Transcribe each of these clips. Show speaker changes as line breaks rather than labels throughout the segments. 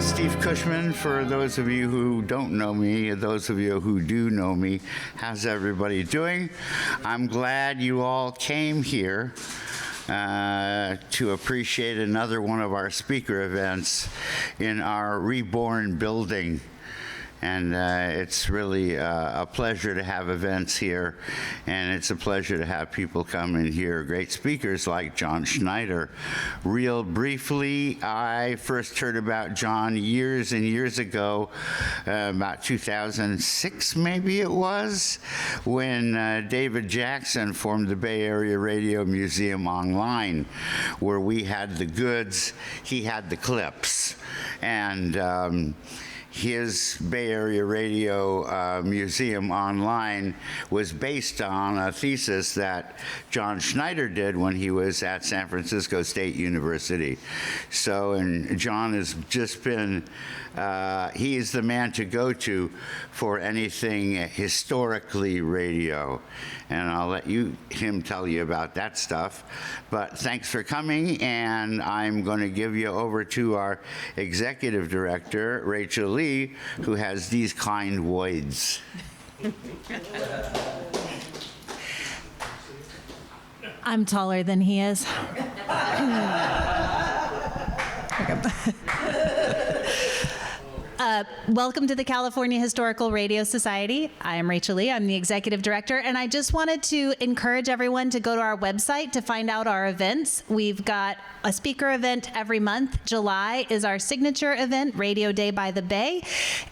Steve Cushman, for those of you who don't know me, those of you who do know me, how's everybody doing? I'm glad you all came here to appreciate another one of our speaker events in our reborn building. And it's really a pleasure to have events here, and it's a pleasure to have people come and hear great speakers like John Schneider. Real briefly, I first heard about John years and years ago, about 2006 maybe it was, when David Jackson formed the Bay Area Radio Museum Online, where we had the goods, he had the clips. And his Bay Area Radio Museum Online was based on a thesis that John Schneider did when he was at San Francisco State University. So, and John has just been, he is the man to go to for anything historically radio. And I'll let him tell you about that stuff. But thanks for coming, and I'm going to give you over to our executive director, Rachel Lee, who has these kind words.
I'm taller than he is. Welcome to the California Historical Radio Society. I am Rachel Lee. I'm the executive director, and I just wanted to encourage everyone to go to our website to find out our events. We've got a speaker event every month. July is our signature event, Radio Day by the Bay,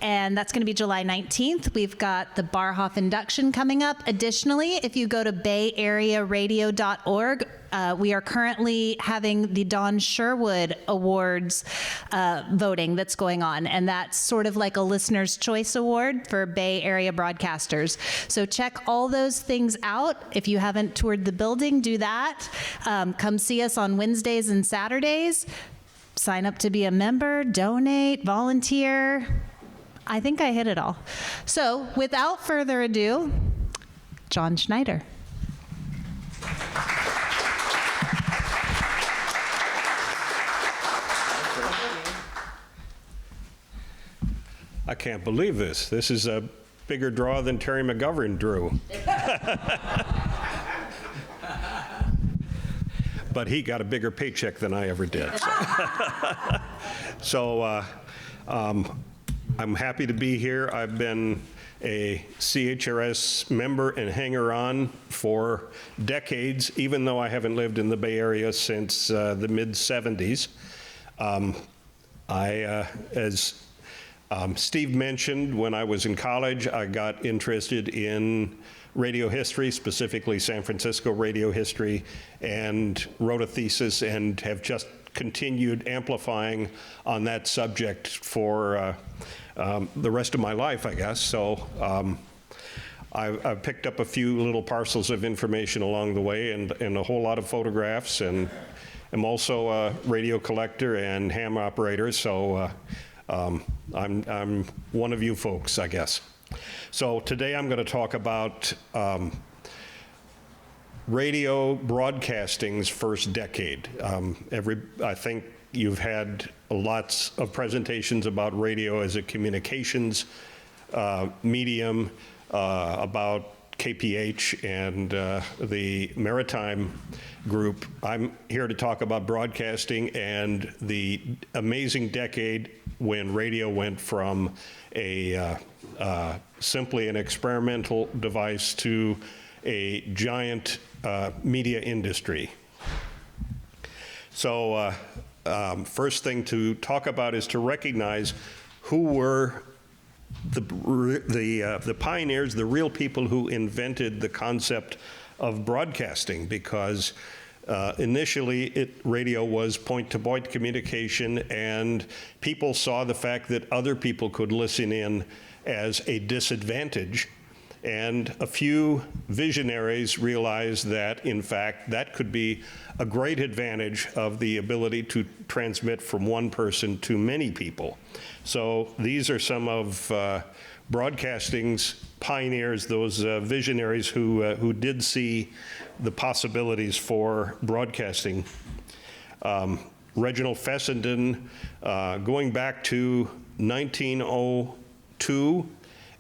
and that's going to be July 19th. We've got the Barhoff induction coming up. Additionally, if you go to bayarearadio.org, we are currently having the Don Sherwood Awards voting that's going on, and that's sort of like a listener's choice award for Bay Area broadcasters. So check all those things out. If you haven't toured the building, do that. Come see us on Wednesdays and Saturdays. Sign up to be a member, donate, volunteer. I think I hit it all. So without further ado, John Schneider.
I can't believe this. This is a bigger draw than Terry McGovern drew. But he got a bigger paycheck than I ever did. So I'm happy to be here. I've been a CHRS member and hanger-on for decades, even though I haven't lived in the Bay Area since the mid-'70s. As Steve mentioned, when I was in college, I got interested in radio history, specifically San Francisco radio history, and wrote a thesis and have just continued amplifying on that subject for the rest of my life, I guess. So I've picked up a few little parcels of information along the way and a whole lot of photographs, and I'm also a radio collector and ham operator, so I'm one of you folks, I guess. So today I'm going to talk about radio broadcasting's first decade. I think you've had lots of presentations about radio as a communications medium, about KPH and the Maritime Group. I'm here to talk about broadcasting and the amazing decade when radio went from a simply an experimental device to a giant media industry. So first thing to talk about is to recognize who were the pioneers, the real people who invented the concept of broadcasting, because initially radio was point-to-point communication, and people saw the fact that other people could listen in as a disadvantage. And a few visionaries realized that, in fact, that could be a great advantage of the ability to transmit from one person to many people. So these are some of broadcasting's pioneers, those visionaries who did see the possibilities for broadcasting. Reginald Fessenden, going back to 1902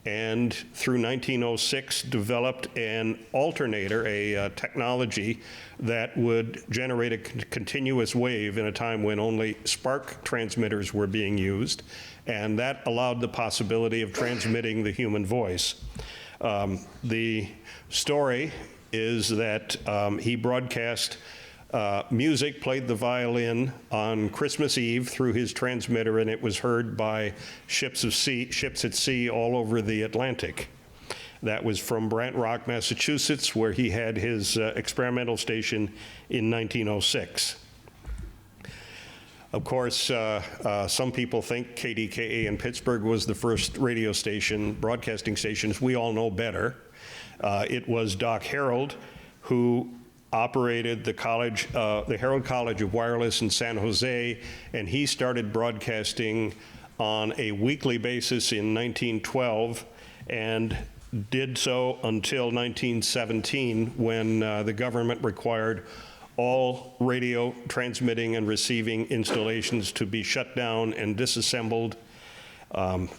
and through 1906, developed an alternator, a technology that would generate a continuous wave in a time when only spark transmitters were being used, and that allowed the possibility of transmitting the human voice. The story is that he broadcast music, played the violin on Christmas Eve through his transmitter, and it was heard by ships at sea all over the Atlantic. That was from Brant Rock, Massachusetts, where he had his experimental station in 1906. Of course, some people think KDKA in Pittsburgh was the first radio station, broadcasting stations. We all know better. It was Doc Harold who operated the college, the Harold College of Wireless in San Jose, and he started broadcasting on a weekly basis in 1912 and did so until 1917 when the government required all radio transmitting and receiving installations to be shut down and disassembled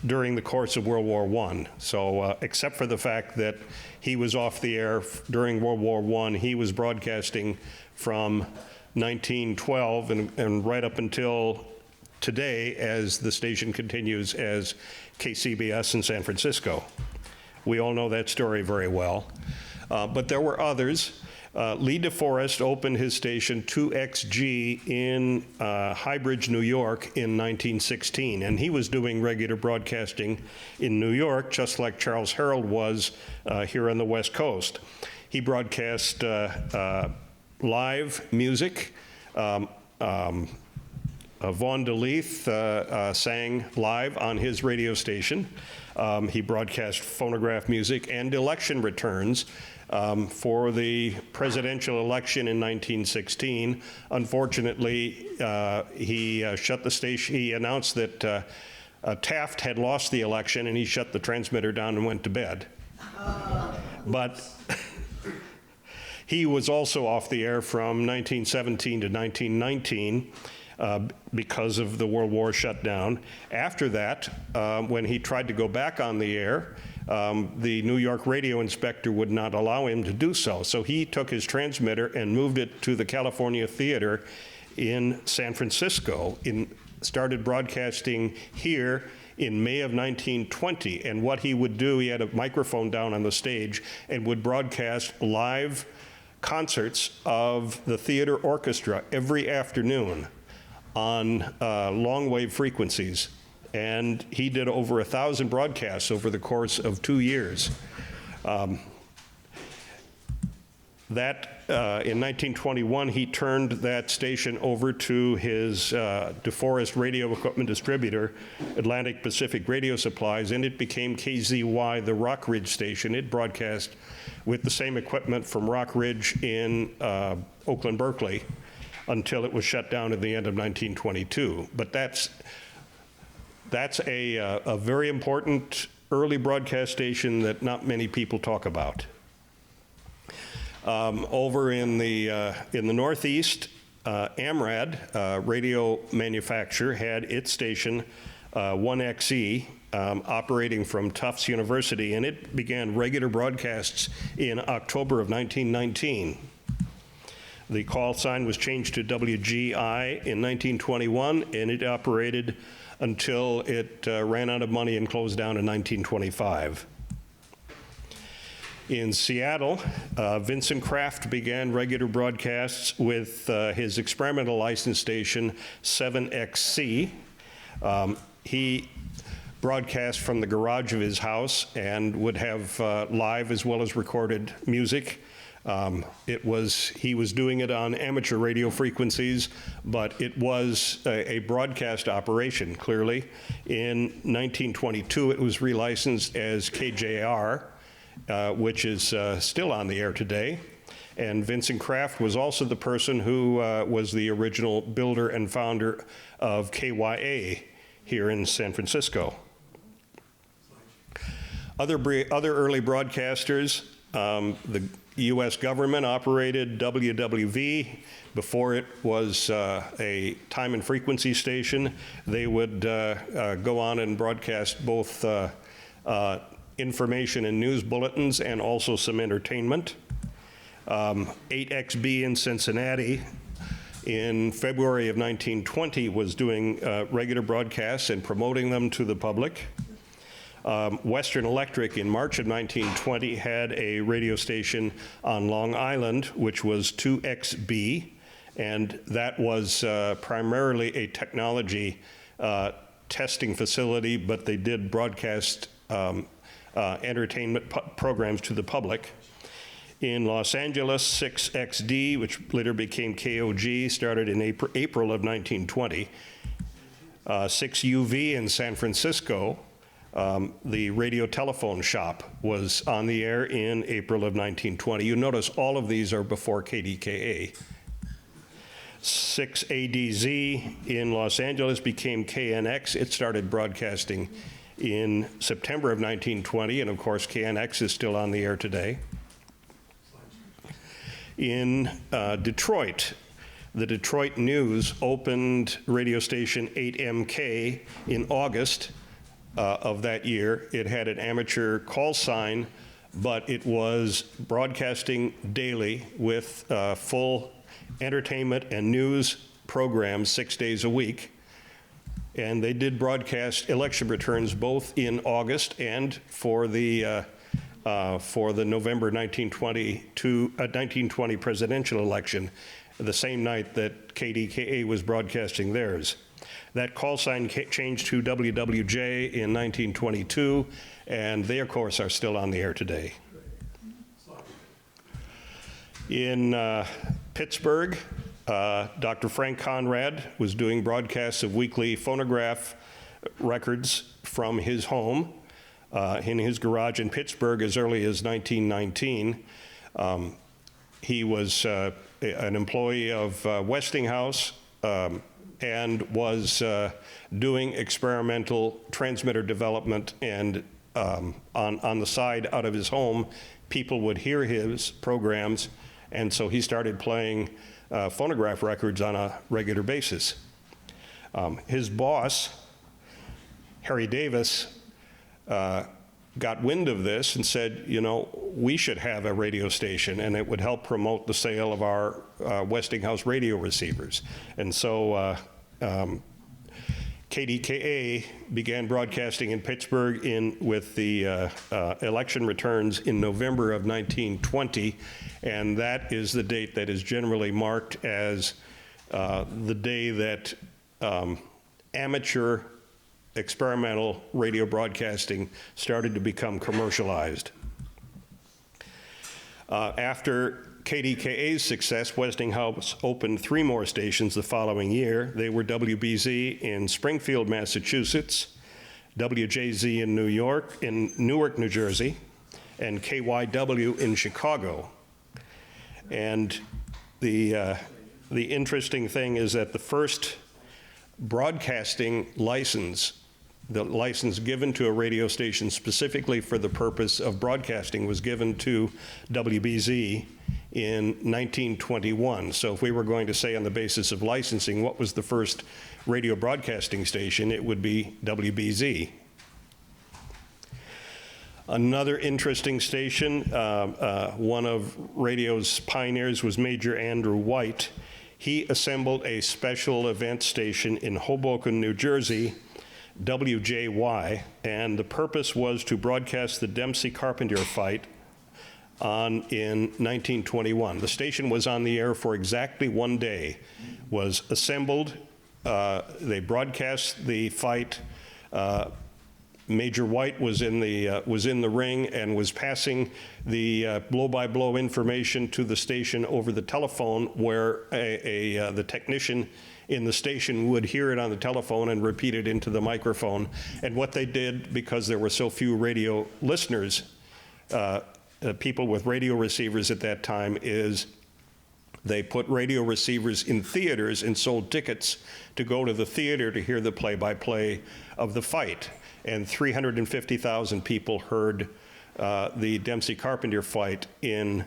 during the course of World War I. So except for the fact that he was off the air during World War I, he was broadcasting from 1912 and right up until today as the station continues as KCBS in San Francisco. We all know that story very well. But there were others. Lee DeForest opened his station 2XG in High Bridge, New York in 1916, and he was doing regular broadcasting in New York, just like Charles Harold was here on the West Coast. He broadcast live music. Vaughn DeLeith sang live on his radio station. He broadcast phonograph music and election returns for the presidential election in 1916. Unfortunately, he shut the station. He announced that Taft had lost the election, and he shut the transmitter down and went to bed. But he was also off the air from 1917 to 1919 because of the World War shutdown. After that, when he tried to go back on the air, the New York radio inspector would not allow him to do so. So he took his transmitter and moved it to the California Theater in San Francisco, started broadcasting here in May of 1920. And what he would do, he had a microphone down on the stage and would broadcast live concerts of the theater orchestra every afternoon on long-wave frequencies. And he did over 1,000 broadcasts over the course of 2 years. In 1921, he turned that station over to his DeForest radio equipment distributor, Atlantic Pacific Radio Supplies, and it became KZY, the Rock Ridge station. It broadcast with the same equipment from Rock Ridge in Oakland, Berkeley, until it was shut down at the end of 1922. But that's a very important early broadcast station that not many people talk about. Over in the Northeast, AMRAD, radio manufacturer, had its station 1XE operating from Tufts University, and it began regular broadcasts in October of 1919. The call sign was changed to WGI in 1921, and it operated until it ran out of money and closed down in 1925. In Seattle, Vincent Kraft began regular broadcasts with his experimental license station 7XC. He broadcast from the garage of his house and would have live as well as recorded music. He was doing it on amateur radio frequencies, but it was a broadcast operation, clearly. In 1922, it was relicensed as KJR, which is still on the air today. And Vincent Kraft was also the person who was the original builder and founder of KYA here in San Francisco. Other early broadcasters, the U.S. government operated WWV. Before it was a time and frequency station. They would go on and broadcast both information and news bulletins and also some entertainment. 8XB in Cincinnati in February of 1920 was doing regular broadcasts and promoting them to the public. Western Electric in March of 1920 had a radio station on Long Island, which was 2XB, and that was primarily a technology testing facility, but they did broadcast entertainment programs to the public. In Los Angeles, 6XD, which later became KOG, started in April of 1920. 6UV in San Francisco, the radio telephone shop, was on the air in April of 1920. You notice all of these are before KDKA. 6ADZ in Los Angeles became KNX. It started broadcasting in September of 1920, and of course KNX is still on the air today. In Detroit, the Detroit News opened radio station 8MK in August of that year. It had an amateur call sign, but it was broadcasting daily with full entertainment and news programs 6 days a week. And they did broadcast election returns both in August and for the November 1920 presidential election, the same night that KDKA was broadcasting theirs. That call sign changed to WWJ in 1922, and they, of course, are still on the air today. In Pittsburgh, Dr. Frank Conrad was doing broadcasts of weekly phonograph records from his home in his garage in Pittsburgh as early as 1919. He was an employee of Westinghouse and was doing experimental transmitter development, and on the side out of his home, people would hear his programs, and so he started playing phonograph records on a regular basis. His boss, Harry Davis, got wind of this and said, you know, we should have a radio station, and it would help promote the sale of our Westinghouse radio receivers. And so KDKA began broadcasting in Pittsburgh with the election returns in November of 1920, and that is the date that is generally marked as the day that amateur experimental radio broadcasting started to become commercialized. After KDKA's success, Westinghouse opened 3 more stations the following year. They were WBZ in Springfield, Massachusetts, WJZ in Newark, New Jersey, and KYW in Chicago. And the interesting thing is that the first broadcasting license, the license given to a radio station specifically for the purpose of broadcasting, was given to WBZ in 1921. So if we were going to say on the basis of licensing what was the first radio broadcasting station, it would be WBZ. Another interesting station, one of radio's pioneers was Major Andrew White. He assembled a special event station in Hoboken, New Jersey, WJY, and the purpose was to broadcast the Dempsey-Carpentier fight in 1921. The station was on the air for exactly 1 day, was assembled, they broadcast the fight. Major White was in the ring and was passing the blow-by-blow information to the station over the telephone, where the technician in the station would hear it on the telephone and repeat it into the microphone. And what they did, because there were so few radio listeners, people with radio receivers at that time, is they put radio receivers in theaters and sold tickets to go to the theater to hear the play-by-play of the fight. And 350,000 people heard the Dempsey-Carpentier fight in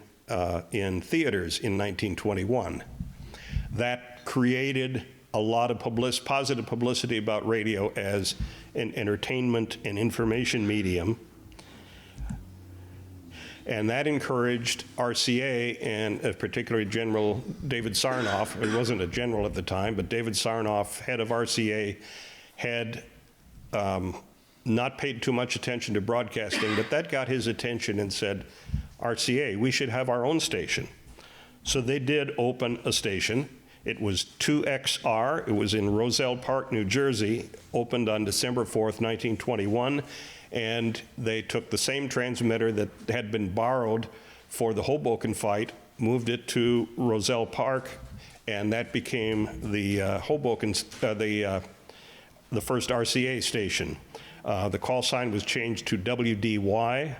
in theaters in 1921. That created a lot of positive publicity about radio as an entertainment and information medium. And that encouraged RCA and particularly General David Sarnoff. It wasn't a general at the time, but David Sarnoff, head of RCA, had not paid too much attention to broadcasting, but that got his attention and said, RCA, we should have our own station. So they did open a station. It was 2XR. It was in Roselle Park, New Jersey, opened on December 4th, 1921. And they took the same transmitter that had been borrowed for the Hoboken fight, moved it to Roselle Park, and that became the the first RCA station. The call sign was changed to WDY,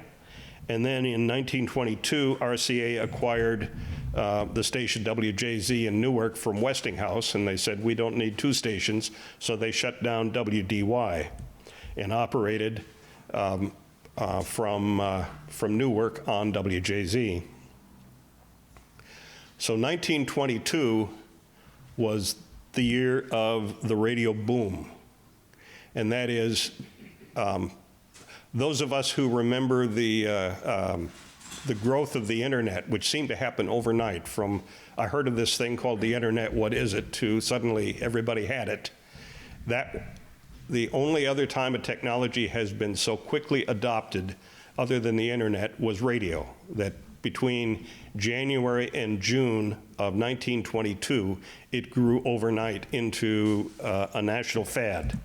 and then in 1922, RCA acquired the station WJZ in Newark from Westinghouse, and they said, we don't need two stations, so they shut down WDY and operated from Newark on WJZ. So 1922 was the year of the radio boom, and that is those of us who remember the growth of the internet, which seemed to happen overnight from, I heard of this thing called the internet, what is it, to suddenly everybody had it. The only other time a technology has been so quickly adopted, other than the internet, was radio. That between January and June of 1922, it grew overnight into a national fad.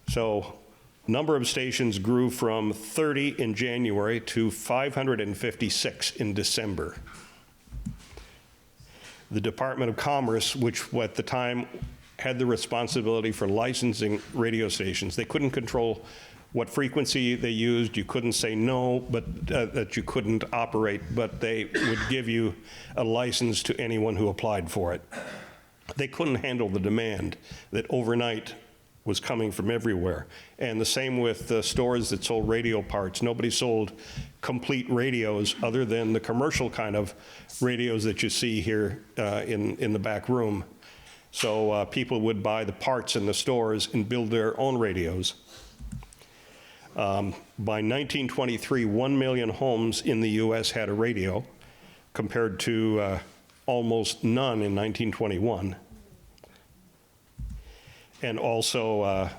So, number of stations grew from 30 in January to 556 in December. The Department of Commerce, which at the time had the responsibility for licensing radio stations, they couldn't control what frequency they used. You couldn't say no, but that you couldn't operate, but they would give you a license to anyone who applied for it. They couldn't handle the demand that overnight was coming from everywhere. And the same with the stores that sold radio parts. Nobody sold complete radios other than the commercial kind of radios that you see here in the back room. So people would buy the parts in the stores and build their own radios. By 1923, 1 million homes in the US had a radio, compared to almost none in 1921. And also,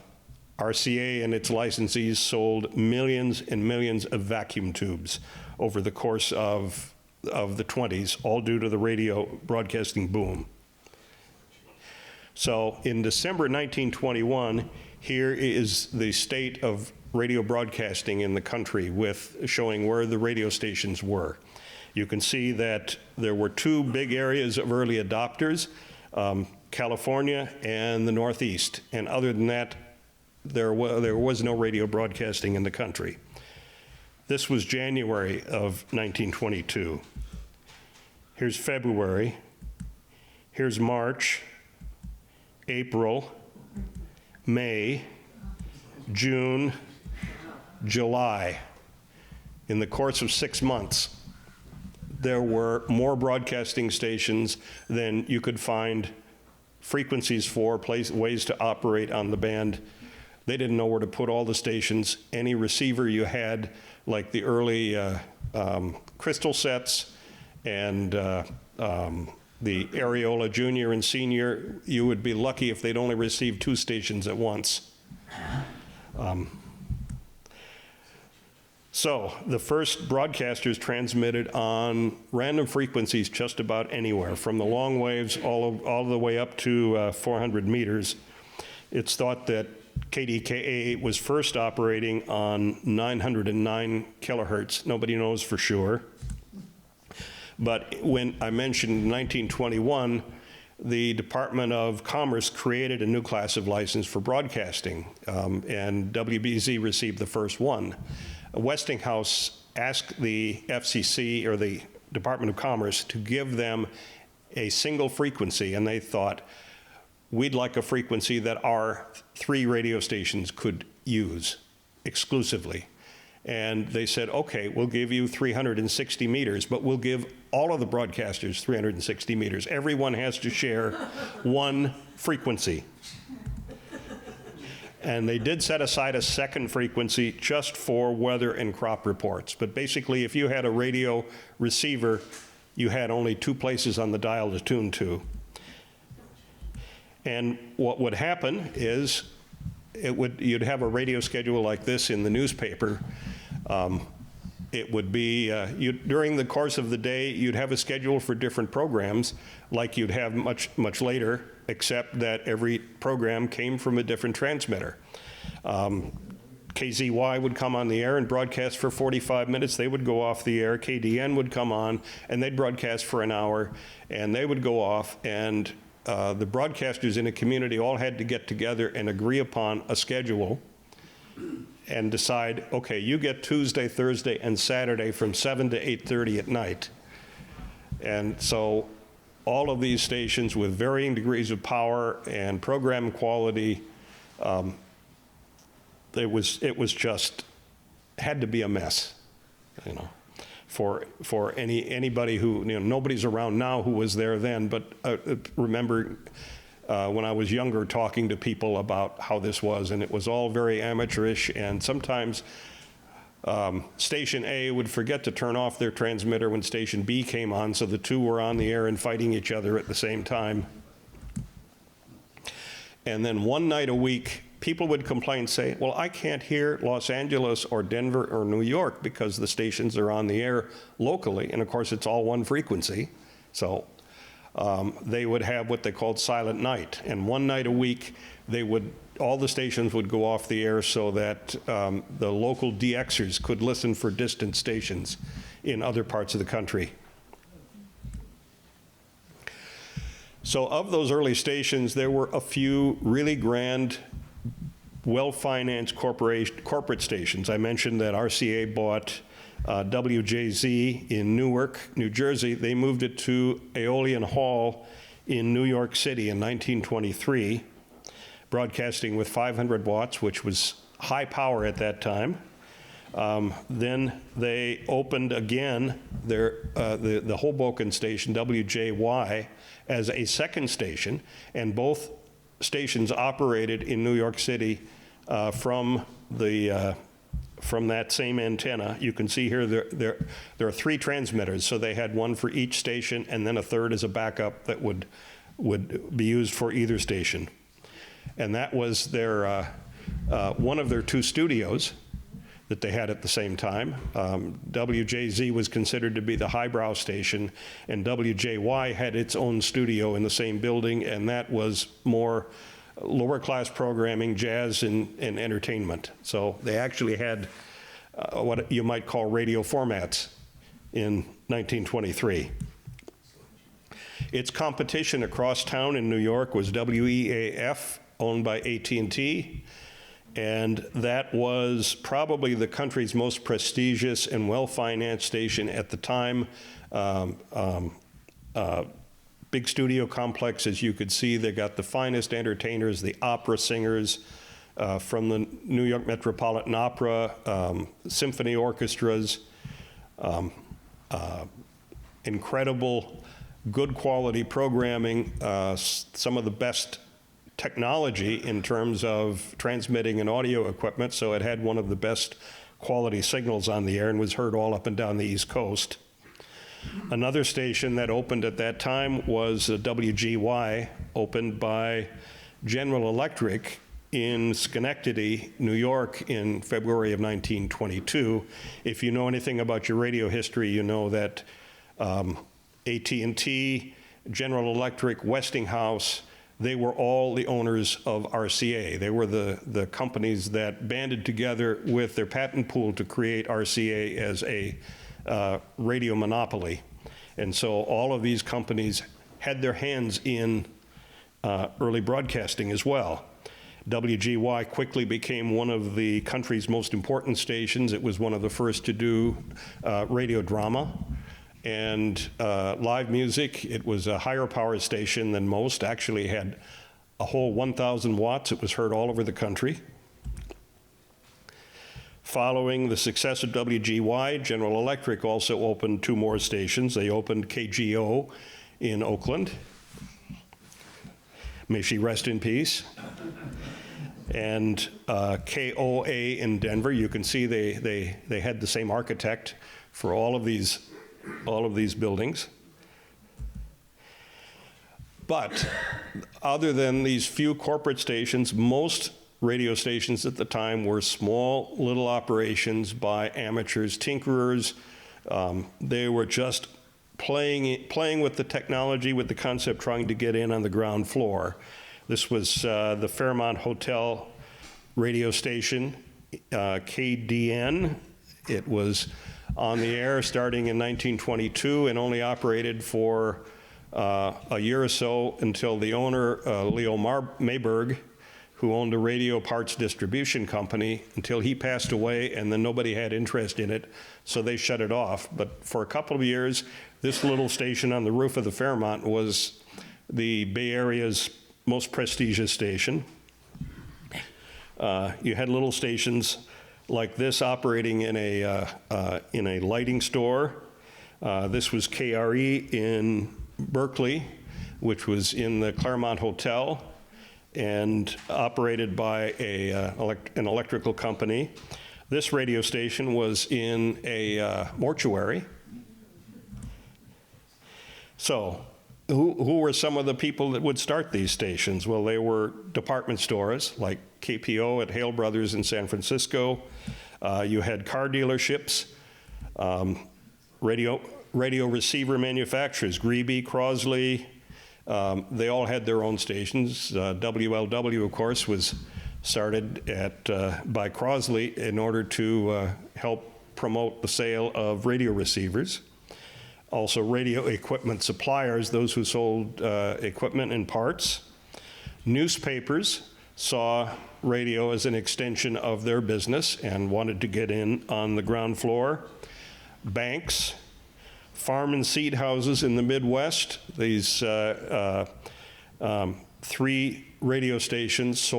RCA and its licensees sold millions and millions of vacuum tubes over the course of the 20s, all due to the radio broadcasting boom. So in December 1921, here is the state of radio broadcasting in the country, with showing where the radio stations were. You can see that there were two big areas of early adopters, California and the Northeast. And other than that, there was no radio broadcasting in the country. This was January of 1922. Here's February. Here's March, April, May, June, July. In the course of 6 months, there were more broadcasting stations than you could find frequencies for, ways to operate on the band. They didn't know where to put all the stations. Any receiver you had, like the early crystal sets and the Areola Junior and Senior, you would be lucky if they'd only received 2 stations at once. So the first broadcasters transmitted on random frequencies just about anywhere, from the long waves all the way up to 400 meters. It's thought that KDKA was first operating on 909 kilohertz. Nobody knows for sure. But when I mentioned 1921, the Department of Commerce created a new class of license for broadcasting, and WBZ received the first one. Westinghouse asked the FCC, or the Department of Commerce, to give them a single frequency, and they thought, we'd like a frequency that our 3 radio stations could use exclusively. And they said, okay, we'll give you 360 meters, but we'll give all of the broadcasters 360 meters. Everyone has to share one frequency. And they did set aside a second frequency just for weather and crop reports. But basically, if you had a radio receiver, you had only 2 places on the dial to tune to. And what would happen is you'd have a radio schedule like this in the newspaper. It would be, during the course of the day, you'd have a schedule for different programs like you'd have much later, except that every program came from a different transmitter. KZY would come on the air and broadcast for 45 minutes. They would go off the air. KDN would come on, and they'd broadcast for an hour, and they would go off, and the broadcasters in a community all had to get together and agree upon a schedule and decide, okay, you get Tuesday, Thursday, and Saturday from 7 to 8:30 at night. And so all of these stations with varying degrees of power and program quality, it was just, had to be a mess, you know, for anybody who, you know, nobody's around now who was there then, but remember when I was younger talking to people about how this was, and it was all very amateurish, and sometimes Station A would forget to turn off their transmitter when Station B came on, so the two were on the air and fighting each other at the same time. And then one night a week, people would complain, say, well, I can't hear Los Angeles or Denver or New York because the stations are on the air locally, and of course it's all one frequency. So they would have what they called silent night, and one night a week all the stations would go off the air so that the local DXers could listen for distant stations in other parts of the country. So of those early stations, there were a few really grand, well-financed corporate stations. I mentioned that RCA bought WJZ in Newark, New Jersey. They moved it to Aeolian Hall in New York City in 1923, broadcasting with 500 watts, which was high power at that time. Then they opened again the Hoboken station, WJY, as a second station, and both stations operated in New York City from that same antenna. You can see here there are 3 transmitters, so they had one for each station, and then a third as a backup that would be used for either station. And that was their one of their 2 studios that they had at the same time. WJZ was considered to be the highbrow station, and WJY had its own studio in the same building, and that was more lower class programming, jazz, and entertainment. So they actually had what you might call radio formats in 1923. Its competition across town in New York was WEAF, owned by AT&T, and that was probably the country's most prestigious and well-financed station at the time. Big studio complex, as you could see. They got the finest entertainers, the opera singers from the New York Metropolitan Opera, symphony orchestras, incredible, good quality programming, some of the best technology in terms of transmitting and audio equipment, so it had one of the best quality signals on the air and was heard all up and down the East Coast. Another station that opened at that time was WGY, opened by General Electric in Schenectady, New York in February of 1922. If you know anything about your radio history, you know that AT&T, General Electric, Westinghouse, they were all the owners of RCA. They were the companies that banded together with their patent pool to create RCA as a radio monopoly. And so all of these companies had their hands in early broadcasting as well. WGY quickly became one of the country's most important stations. It was one of the first to do radio drama and live music. It was a higher power station than most, actually had a whole 1,000 watts. It was heard all over the country. Following the success of WGY, General Electric also opened 2 more stations. They opened KGO in Oakland. May she rest in peace. And KOA in Denver. You can see they had the same architect for all of these buildings. But other than these few corporate stations, most radio stations at the time were small little operations by amateurs, tinkerers. They were just playing with the technology, with the concept, trying to get in on the ground floor. This was the Fairmont Hotel radio station, KDN. It was on the air starting in 1922 and only operated for a year or so until the owner, Leo Mayberg, who owned a radio parts distribution company, until he passed away, and then nobody had interest in it, so they shut it off. But for a couple of years, this little station on the roof of the Fairmont was the Bay Area's most prestigious station. You had little stations like this operating in a lighting store. This was KRE in Berkeley, which was in the Claremont Hotel and operated by an electrical company. This radio station was in a mortuary. So who were some of the people that would start these stations? Well, they were department stores like KPO at Hale Brothers in San Francisco. You had car dealerships, radio receiver manufacturers, Greeby, Crosley. They all had their own stations. WLW, of course, was started by Crosley in order to help promote the sale of radio receivers. Also, radio equipment suppliers, those who sold equipment and parts. Newspapers saw radio as an extension of their business and wanted to get in on the ground floor. Banks, farm and seed houses in the Midwest. These 3 radio stations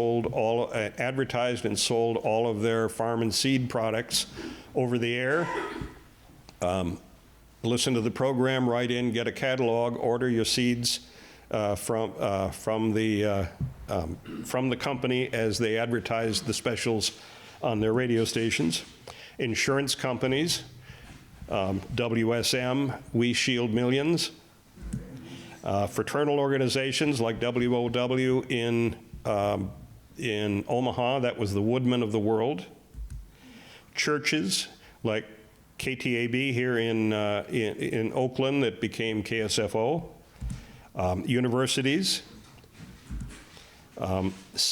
advertised and sold all of their farm and seed products over the air. Listen to the program, write in, get a catalog, order your seeds from the company as they advertised the specials on their radio stations. Insurance companies, WSM, We Shield Millions. Fraternal organizations like WOW in Omaha, that was the Woodman of the World. Churches like KTAB here in Oakland that became KSFO. Universities.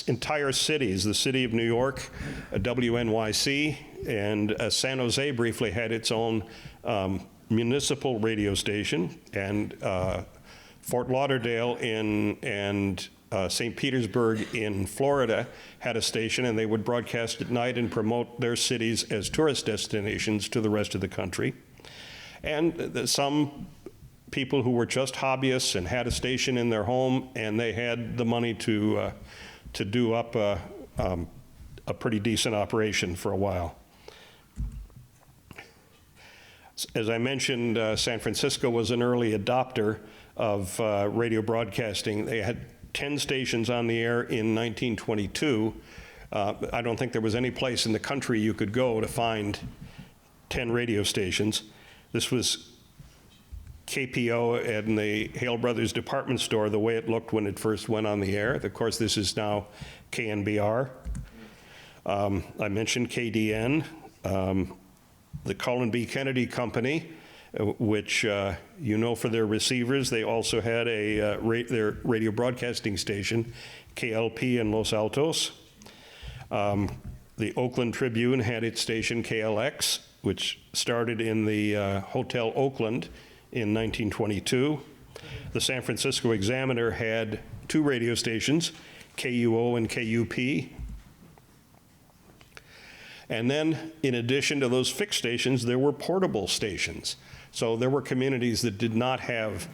Entire cities, the city of New York, WNYC, and San Jose briefly had its own municipal radio station, and Fort Lauderdale and St. Petersburg in Florida had a station, and they would broadcast at night and promote their cities as tourist destinations to the rest of the country. And some people who were just hobbyists and had a station in their home, and they had the money to do up a pretty decent operation for a while. As I mentioned, San Francisco was an early adopter of radio broadcasting. They had 10 stations on the air in 1922. I don't think there was any place in the country you could go to find 10 radio stations. This was KPO and the Hale Brothers department store, the way it looked when it first went on the air. Of course, this is now KNBR. I mentioned KDN, the Cullen B. Kennedy Company, which you know for their receivers. They also had their radio broadcasting station, KLP in Los Altos. The Oakland Tribune had its station KLX, which started in the Hotel Oakland in 1922. The San Francisco Examiner had 2 radio stations, KUO and KUP. And then, in addition to those fixed stations, there were portable stations. So there were communities that did not have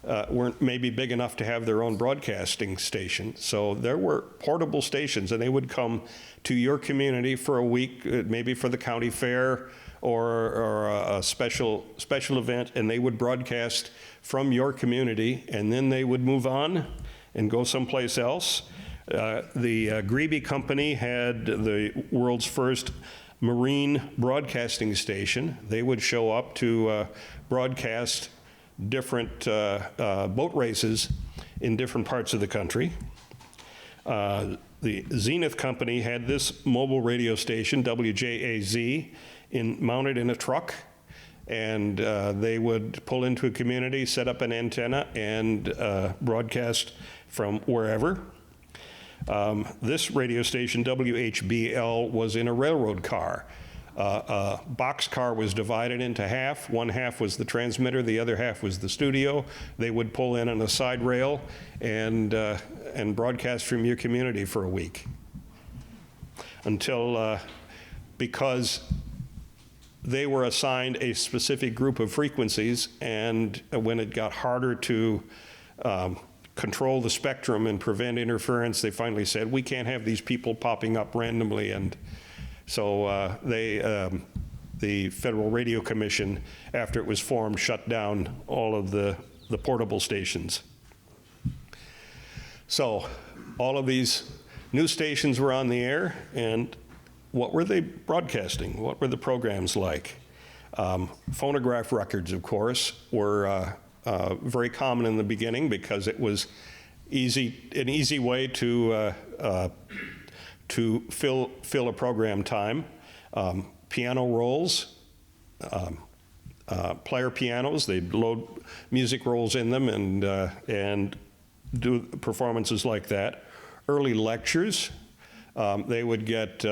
weren't maybe big enough to have their own broadcasting station. So there were portable stations, and they would come to your community for a week, maybe for the county fair or a special event, and they would broadcast from your community, and then they would move on and go someplace else. The Greeby Company had the world's first marine broadcasting station. They would show up to broadcast different boat races in different parts of the country. The Zenith Company had this mobile radio station, WJAZ, mounted in a truck, and they would pull into a community, set up an antenna, and broadcast from wherever. This radio station, WHBL, was in a railroad car. A boxcar was divided into half. One half was the transmitter, the other half was the studio. They would pull in on a side rail and broadcast from your community for a week. Until, because they were assigned a specific group of frequencies, and when it got harder to control the spectrum and prevent interference, they finally said, we can't have these people popping up randomly. And so the Federal Radio Commission, after it was formed, shut down all of the portable stations. So all of these new stations were on the air, and what were they broadcasting? What were the programs like? Phonograph records, of course, were very common in the beginning because it was an easy way to fill a program time. Piano rolls, player pianos, they'd load music rolls in them and do performances like that. Early lectures, they would get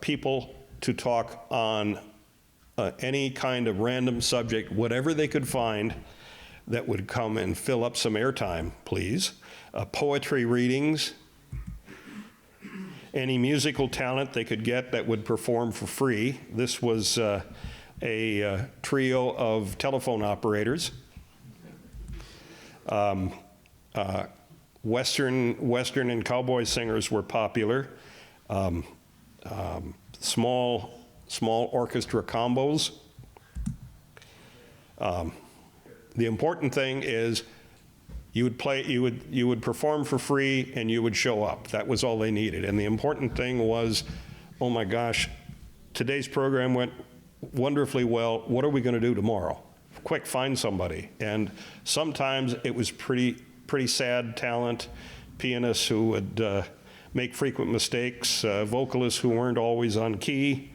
people to talk on any kind of random subject, whatever they could find that would come and fill up some airtime, please. Poetry readings, any musical talent they could get that would perform for free. This was a trio of telephone operators. Western and cowboy singers were popular. Small orchestra combos. The important thing is you would perform for free and you would show up. That was all they needed. And the important thing was, oh my gosh, today's program went wonderfully well. What are we going to do tomorrow? Quick, find somebody. And sometimes it was pretty sad talent, pianists who would make frequent mistakes, vocalists who weren't always on key,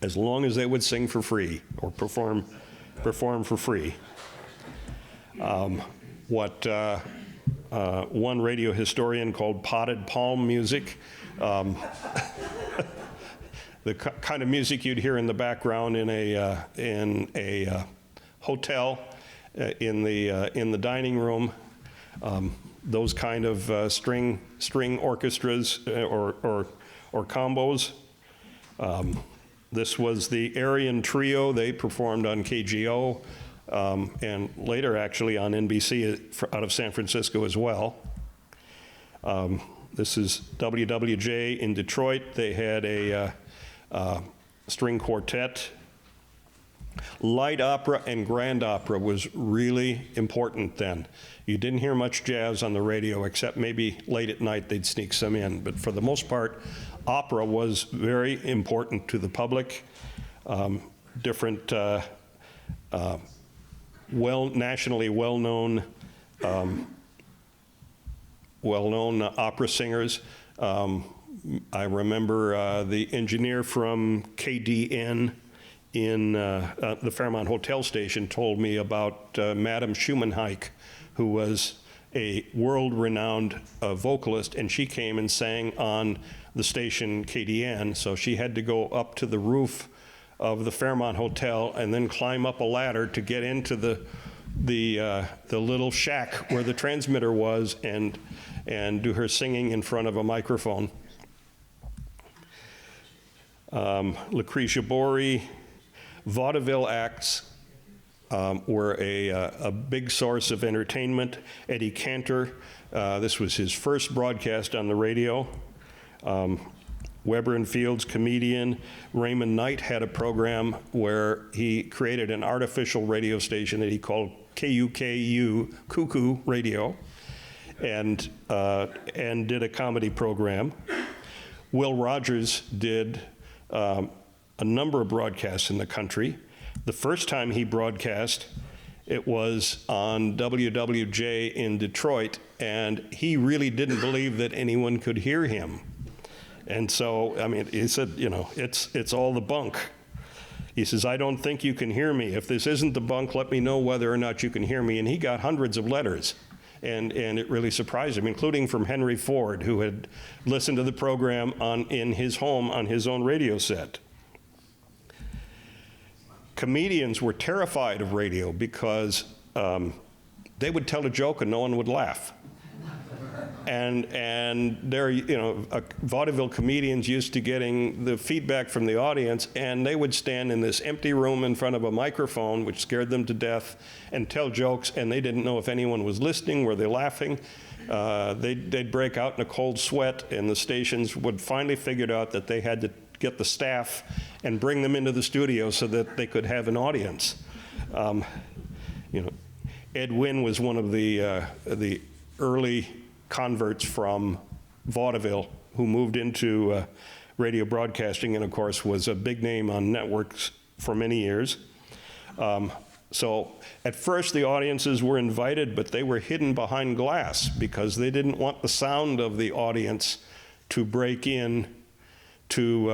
as long as they would sing for free or perform for free. What one radio historian called potted palm music, the kind of music you'd hear in the background in a hotel, in the dining room, those kind of string orchestras or combos. This was the Aryan Trio. They performed on KGO and later actually on NBC out of San Francisco as well. This is WWJ in Detroit. They had a string quartet. Light opera and grand opera was really important then. You didn't hear much jazz on the radio, except maybe late at night they'd sneak some in. But for the most part, opera was very important to the public. Different nationally well-known opera singers. I remember the engineer from KDN in the Fairmont Hotel station told me about Madame Schumann-Heike, who was a world-renowned vocalist, and she came and sang on the station KDN, so she had to go up to the roof of the Fairmont Hotel and then climb up a ladder to get into the little shack where the transmitter was and do her singing in front of a microphone. Lucretia Borey, vaudeville acts, were a big source of entertainment. Eddie Cantor, this was his first broadcast on the radio. Weber and Fields, comedian. Raymond Knight had a program where he created an artificial radio station that he called KUKU, Cuckoo Radio, and did a comedy program. Will Rogers did a number of broadcasts in the country. The first time he broadcast, it was on WWJ in Detroit, and he really didn't believe that anyone could hear him. And so, I mean, he said, you know, it's all the bunk. He says, I don't think you can hear me. If this isn't the bunk, let me know whether or not you can hear me. And he got hundreds of letters. And it really surprised him, including from Henry Ford, who had listened to the program in his home on his own radio set. Comedians were terrified of radio because they would tell a joke and no one would laugh. And there, you know, vaudeville comedians used to getting the feedback from the audience, and they would stand in this empty room in front of a microphone, which scared them to death, and tell jokes, and they didn't know if anyone was listening. Were they laughing? They'd break out in a cold sweat, and the stations would finally figure out that they had to get the staff and bring them into the studio so that they could have an audience. You know, Ed Wynn was one of the early converts from vaudeville who moved into radio broadcasting, and of course was a big name on networks for many years. So at first the audiences were invited, but they were hidden behind glass because they didn't want the sound of the audience to break in to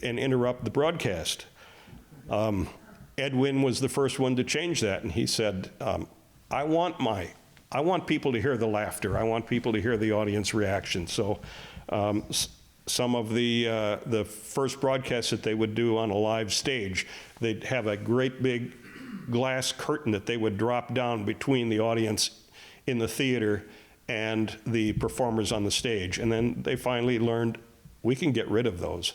and interrupt the broadcast. Ed Wynn was the first one to change that, and he said, I want people to hear the laughter. I want people to hear the audience reaction. So some of the first broadcasts that they would do on a live stage, they'd have a great big glass curtain that they would drop down between the audience in the theater and the performers on the stage. And then they finally learned, we can get rid of those.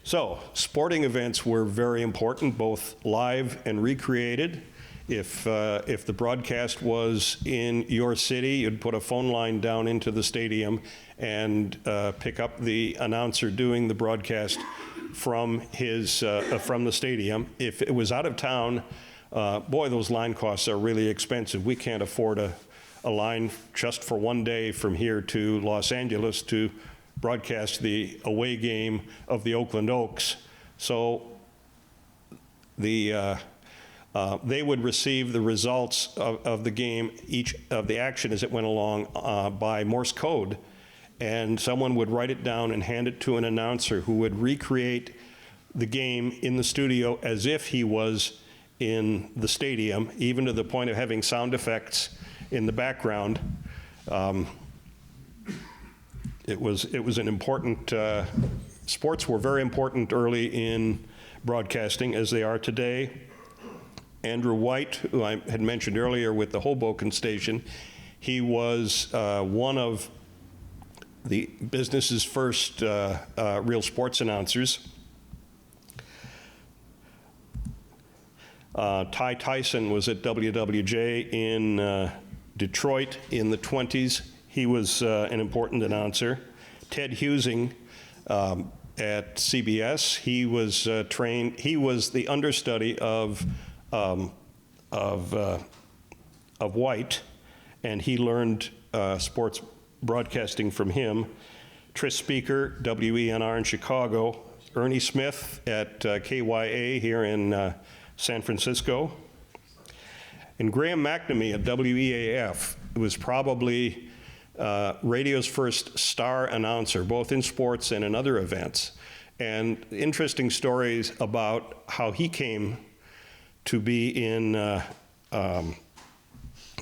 So sporting events were very important, both live and recreated. If the broadcast was in your city, you'd put a phone line down into the stadium and pick up the announcer doing the broadcast from the stadium. If it was out of town, boy, those line costs are really expensive. We can't afford a line just for one day from here to Los Angeles to broadcast the away game of the Oakland Oaks. So they would receive the results of the game, each of the action as it went along, by Morse code, and someone would write it down and hand it to an announcer who would recreate the game in the studio as if he was in the stadium, even to the point of having sound effects in the background. It was an important, sports were very important early in broadcasting, as they are today. Andrew White, who I had mentioned earlier with the Hoboken station, he was one of the business's first real sports announcers. Ty Tyson was at WWJ in Detroit in the 20s. He was an important announcer. Ted Husing at CBS, he was trained, he was the understudy of White, and he learned sports broadcasting from him. Tris Speaker, WENR in Chicago. Ernie Smith at KYA here in San Francisco. And Graham McNamee at WEAF was probably radio's first star announcer, both in sports and in other events. And interesting stories about how he came to be in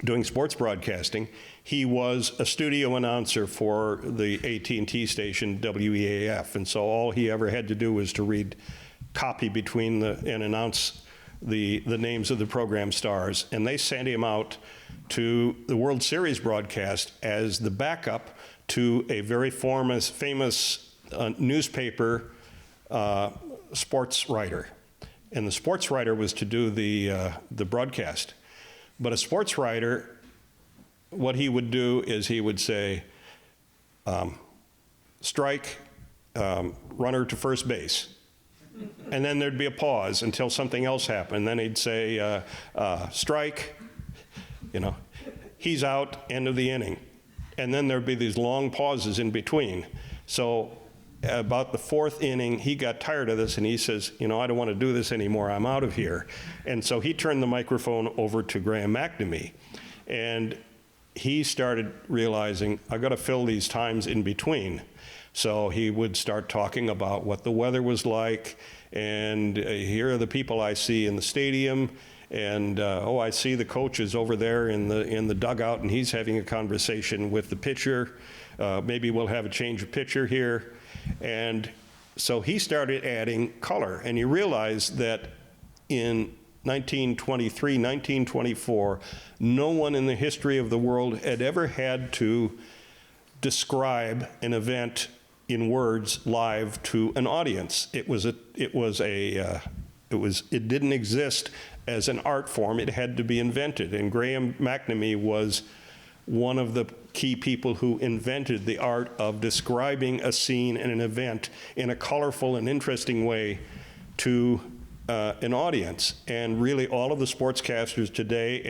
doing sports broadcasting. He was a studio announcer for the AT&T station WEAF, and so all he ever had to do was to read copy between and announce the names of the program stars. And they sent him out to the World Series broadcast as the backup to a very famous newspaper sports writer. and the sports writer was to do the broadcast. But a sports writer, what he would do is he would say, strike, runner to first base. And then there'd be a pause until something else happened. Then he'd say, strike, he's out, end of the inning. And then there'd be these long pauses in between. So about the fourth inning, he got tired of this, and he says, I don't want to do this anymore. I'm out of here. And so he turned the microphone over to Graham McNamee. And he started realizing, I got to fill these times in between. So he would start talking about what the weather was like, and here are the people I see in the stadium, and I see the coaches over there in the dugout, and he's having a conversation with the pitcher. Maybe we'll have a change of pitcher here. And so he started adding color, and he realized that in 1923, 1924, no one in the history of the world had ever had to describe an event in words live to an audience. It didn't exist as an art form. It had to be invented. And Graham McNamee was one of the key people who invented the art of describing a scene and an event in a colorful and interesting way to an audience. And really all of the sportscasters today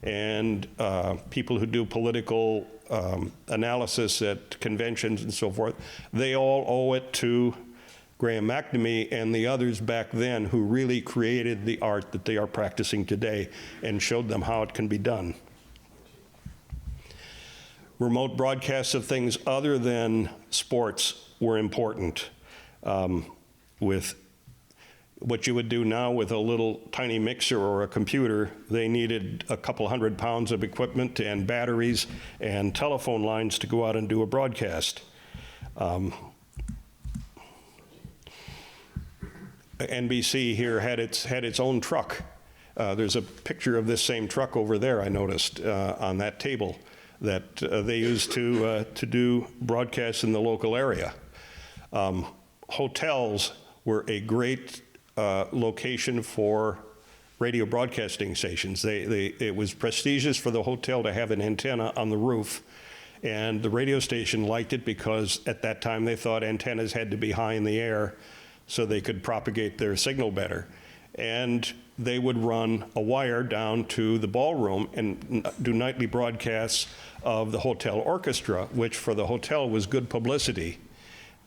and people who do political analysis at conventions and so forth, they all owe it to Graham McNamee and the others back then who really created the art that they are practicing today and showed them how it can be done. Remote broadcasts of things other than sports were important. With what you would do now with a little tiny mixer or a computer, they needed a couple 100 pounds of equipment and batteries and telephone lines to go out and do a broadcast. NBC here had its own truck. There's a picture of this same truck over there, I noticed, on that table that they used to do broadcasts in the local area. Hotels were a great location for radio broadcasting stations. It was prestigious for the hotel to have an antenna on the roof, and the radio station liked it because at that time they thought antennas had to be high in the air so they could propagate their signal better. And they would run a wire down to the ballroom and do nightly broadcasts of the hotel orchestra, which for the hotel was good publicity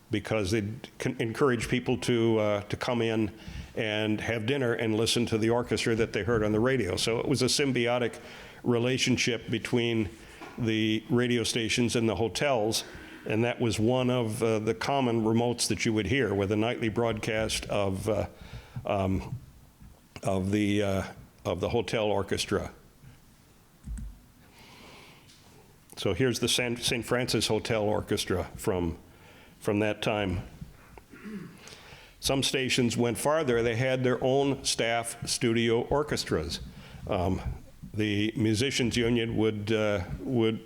because they'd encourage people to come in and have dinner and listen to the orchestra that they heard on the radio. So it was a symbiotic relationship between the radio stations and the hotels, and that was one of the common remotes that you would hear with a nightly broadcast of the hotel orchestra. So here's the St. Francis Hotel Orchestra from that time. Some stations went farther. They had their own staff studio orchestras. The Musicians Union would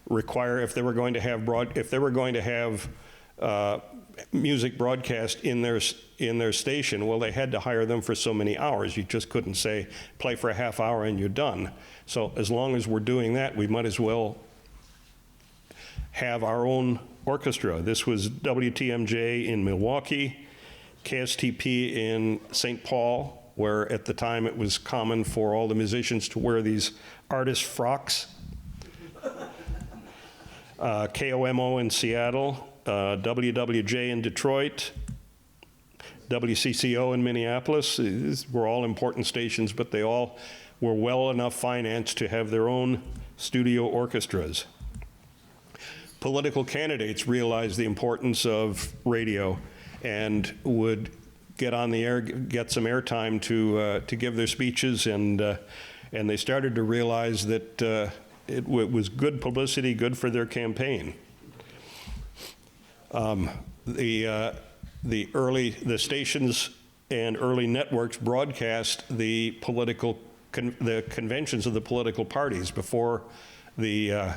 require, if they were going to have music broadcast in their station, well, they had to hire them for so many hours. You just couldn't say, play for a half hour and you're done. So as long as we're doing that, we might as well have our own orchestra. This was WTMJ in Milwaukee, KSTP in St. Paul, where at the time it was common for all the musicians to wear these artist frocks. KOMO in Seattle, WWJ in Detroit, WCCO in Minneapolis. These were all important stations, but they all were well enough financed to have their own studio orchestras. Political candidates realized the importance of radio and would get on the air, get some airtime to give their speeches, and they started to realize that it was good publicity, good for their campaign. The stations and early networks broadcast the conventions of the political parties before the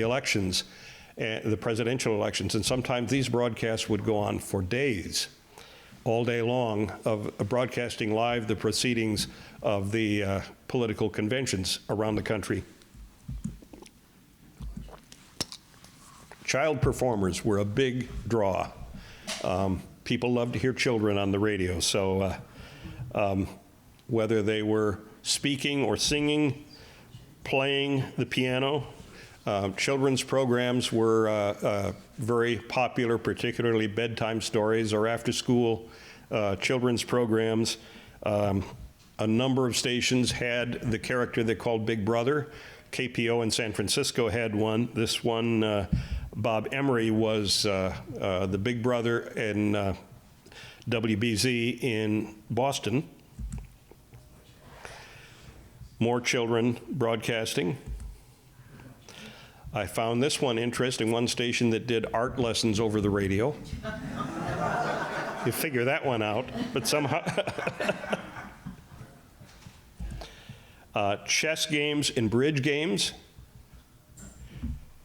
elections, the presidential elections, and sometimes these broadcasts would go on for days. all day long of broadcasting live the proceedings of the political conventions around the country. Child performers were a big draw. People loved to hear children on the radio, so whether they were speaking or singing, playing the piano, children's programs were very popular, particularly bedtime stories or after-school children's programs. A number of stations had the character they called Big Brother. KPO in San Francisco had one. This one, Bob Emery, was the Big Brother in WBZ in Boston. More children broadcasting. I found this one interesting, one station that did art lessons over the radio. You figure that one out, but somehow. Chess games and bridge games.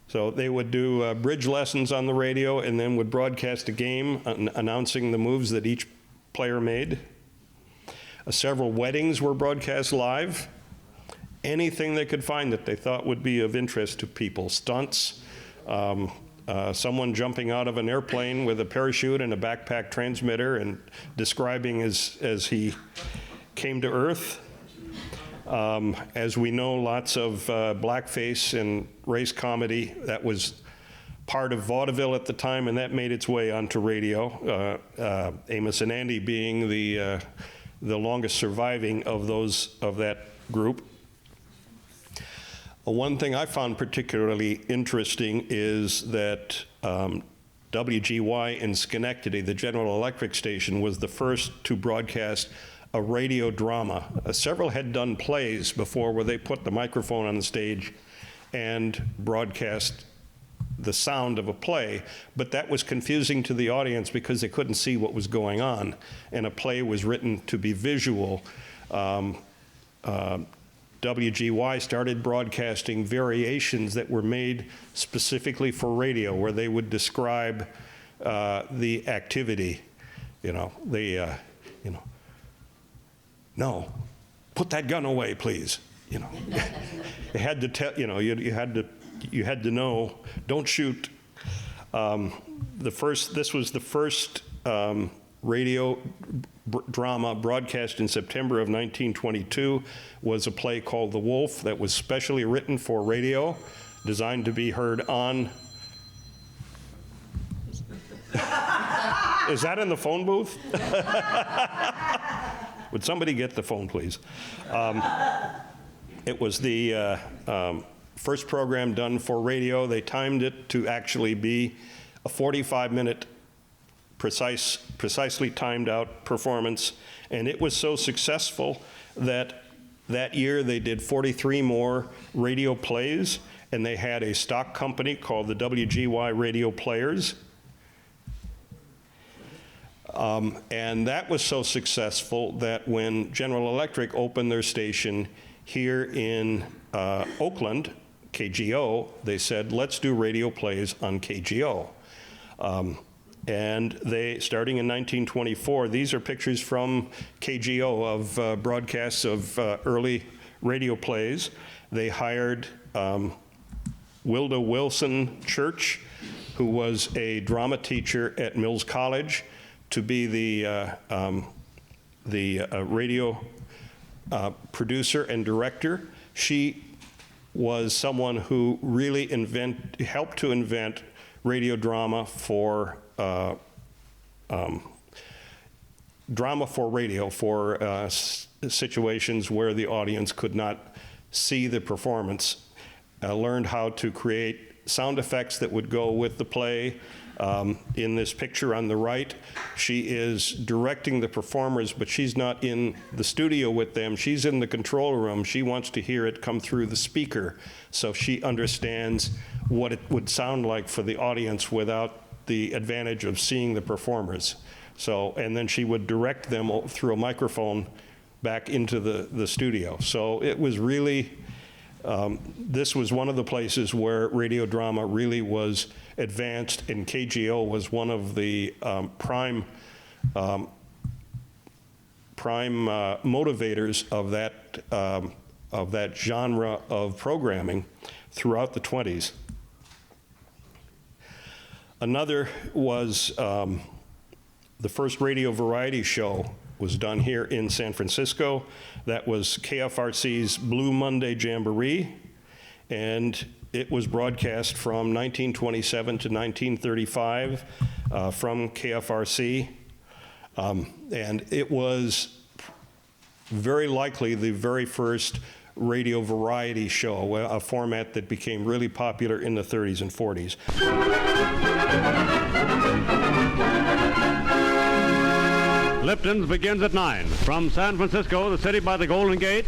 So they would do bridge lessons on the radio and then would broadcast a game announcing the moves that each player made. Several weddings were broadcast live. Anything they could find that they thought would be of interest to people. Stunts, someone jumping out of an airplane with a parachute and a backpack transmitter and describing as he came to Earth. As we know, lots of blackface and race comedy. That was part of vaudeville at the time, and that made its way onto radio. Amos and Andy being the longest surviving of that group. One thing I found particularly interesting is that WGY in Schenectady, the General Electric station, was the first to broadcast a radio drama. Several had done plays before where they put the microphone on the stage and broadcast the sound of a play, but that was confusing to the audience because they couldn't see what was going on, and a play was written to be visual. WGY started broadcasting variations that were made specifically for radio, where they would describe the activity. No, put that gun away, please. You had to tell. You had to know. Don't shoot. This was the first radio drama broadcast in September of 1922. Was a play called The Wolf that was specially written for radio, designed to be heard on. Is that in the phone booth? Would somebody get the phone, please? It was the first program done for radio. They timed it to actually be a 45-minute precisely timed out performance, and it was so successful that year they did 43 more radio plays, and they had a stock company called the WGY Radio Players. And that was so successful that when General Electric opened their station here in Oakland, KGO, they said, let's do radio plays on KGO. And they, starting in 1924, these are pictures from KGO of broadcasts of early radio plays. They hired Wilda Wilson Church, who was a drama teacher at Mills College, to be the radio producer and director. She was someone who really helped to invent radio drama for radio, for situations where the audience could not see the performance. Learned how to create sound effects that would go with the play. In this picture on the right, she is directing the performers, but she's not in the studio with them. She's in the control room. She wants to hear it come through the speaker, so she understands what it would sound like for the audience without the advantage of seeing the performers. So, and then she would direct them through a microphone back into the studio. So it was really, this was one of the places where radio drama really was advanced, and KGO was one of the prime motivators of that genre of programming throughout the 20s. Another was the first radio variety show was done here in San Francisco. That was KFRC's Blue Monday Jamboree, and it was broadcast from 1927 to 1935 from KFRC. And it was very likely the very first radio variety show, a format that became really popular in the 30s and 40s.
Lipton's begins at 9. From San Francisco, the city by the Golden Gate,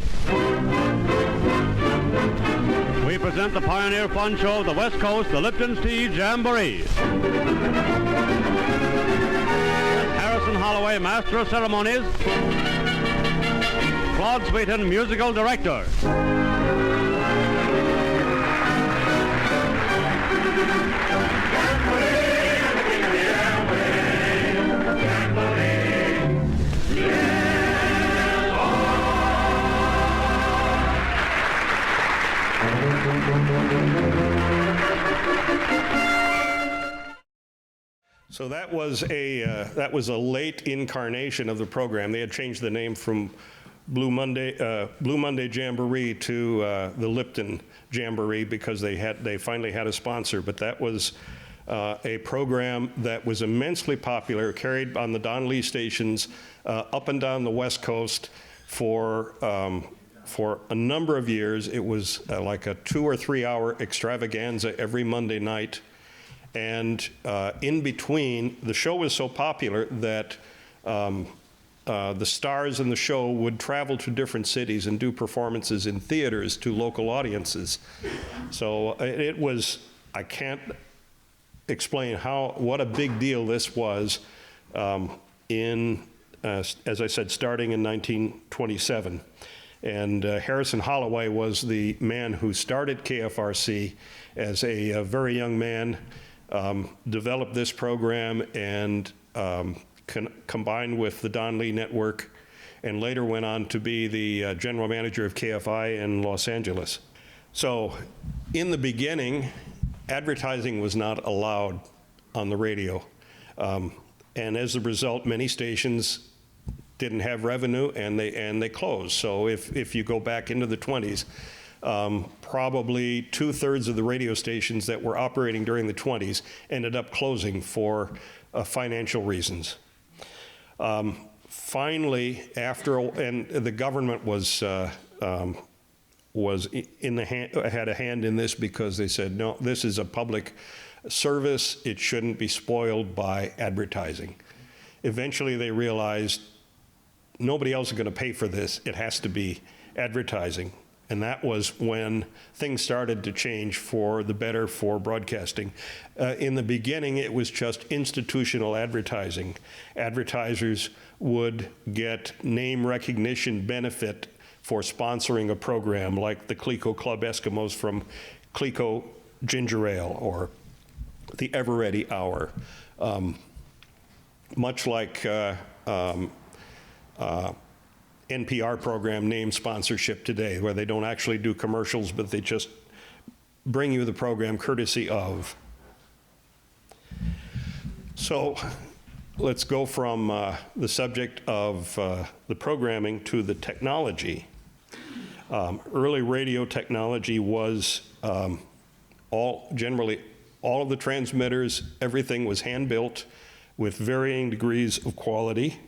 we present the pioneer fun show of the West Coast, the Lipton's Tea Jamboree. Harrison Holloway, Master of Ceremonies. Claude Sweeten, Musical Director.
So that was a late incarnation of the program. They had changed the name from Blue Monday Jamboree to the Lipton Jamboree because they finally had a sponsor. But that was a program that was immensely popular, carried on the Don Lee stations up and down the West Coast for a number of years. It was like a 2 or 3 hour extravaganza every Monday night. And in between, the show was so popular that the stars in the show would travel to different cities and do performances in theaters to local audiences. So it was, I can't explain what a big deal this was as I said, starting in 1927. And Harrison Holloway was the man who started KFRC as a very young man, developed this program and combined with the Don Lee Network, and later went on to be the general manager of KFI in Los Angeles. So in the beginning, advertising was not allowed on the radio. And as a result, many stations didn't have revenue and they closed. So if you go back into the 20s, probably 2/3 of the radio stations that were operating during the 20s ended up closing for financial reasons. Finally, and the government had a hand in this because they said, no, this is a public service. It shouldn't be spoiled by advertising. Eventually, they realized nobody else is going to pay for this. It has to be advertising. And that was when things started to change for the better for broadcasting. In the beginning, it was just institutional advertising. Advertisers would get name recognition benefit for sponsoring a program like the Clico Club Eskimos from Clico Ginger Ale or the Eveready Hour. Much like NPR program name sponsorship today, where they don't actually do commercials, but they just bring you the program courtesy of. So let's go from the subject of the programming to the technology. Early radio technology was generally all of the transmitters, everything was hand-built with varying degrees of quality.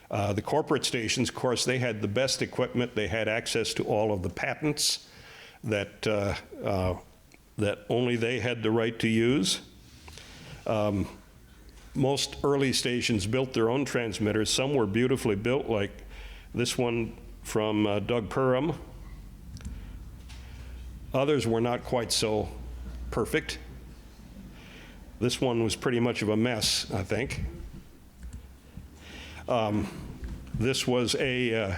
The corporate stations, of course, they had the best equipment. They had access to all of the patents that only they had the right to use. Most early stations built their own transmitters. Some were beautifully built, like this one from Doug Perham. Others were not quite so perfect. This one was pretty much of a mess, I think. This was a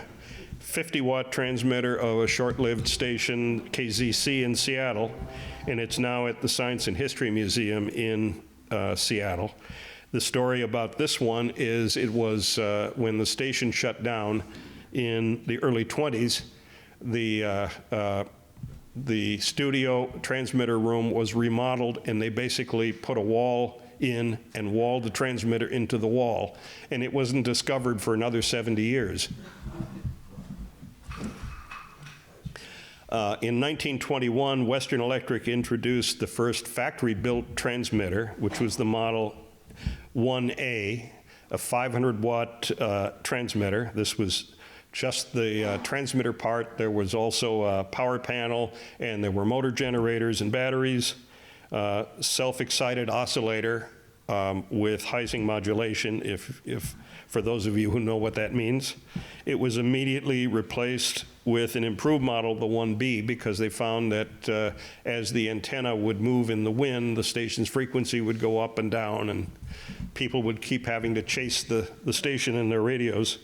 50-watt transmitter of a short-lived station, KZC in Seattle, and it's now at the Science and History Museum in Seattle. The story about this one is it was when the station shut down in the early 20s, the studio transmitter room was remodeled, and they basically put a wall in and walled the transmitter into the wall, and it wasn't discovered for another 70 years. In 1921, Western Electric introduced the first factory-built transmitter, which was the Model 1A, a 500-watt transmitter. This was just the transmitter part. There was also a power panel, and there were motor generators and batteries, self-excited oscillator with Heising modulation, if for those of you who know what that means. It was immediately replaced with an improved model, the 1B, because they found that as the antenna would move in the wind, the station's frequency would go up and down, and people would keep having to chase the station in their radios.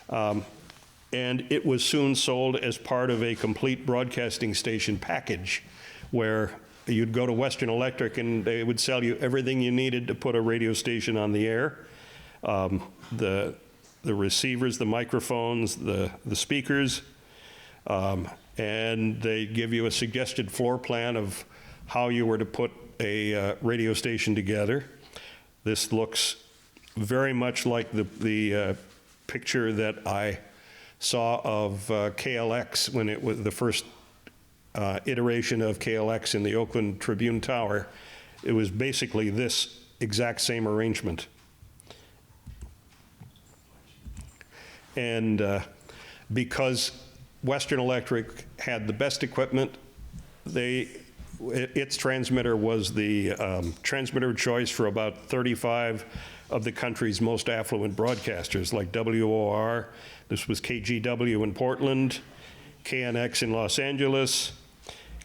And it was soon sold as part of a complete broadcasting station package, where you'd go to Western Electric and they would sell you everything you needed to put a radio station on the air. The receivers, the microphones, the speakers, and they give you a suggested floor plan of how you were to put a radio station together. This looks very much like the picture that I saw of KLX when it was the first iteration of KLX in the Oakland Tribune Tower. It was basically this exact same arrangement. And because Western Electric had the best equipment, its transmitter was the transmitter of choice for about 35 of the country's most affluent broadcasters, like WOR. This was KGW in Portland, KNX in Los Angeles,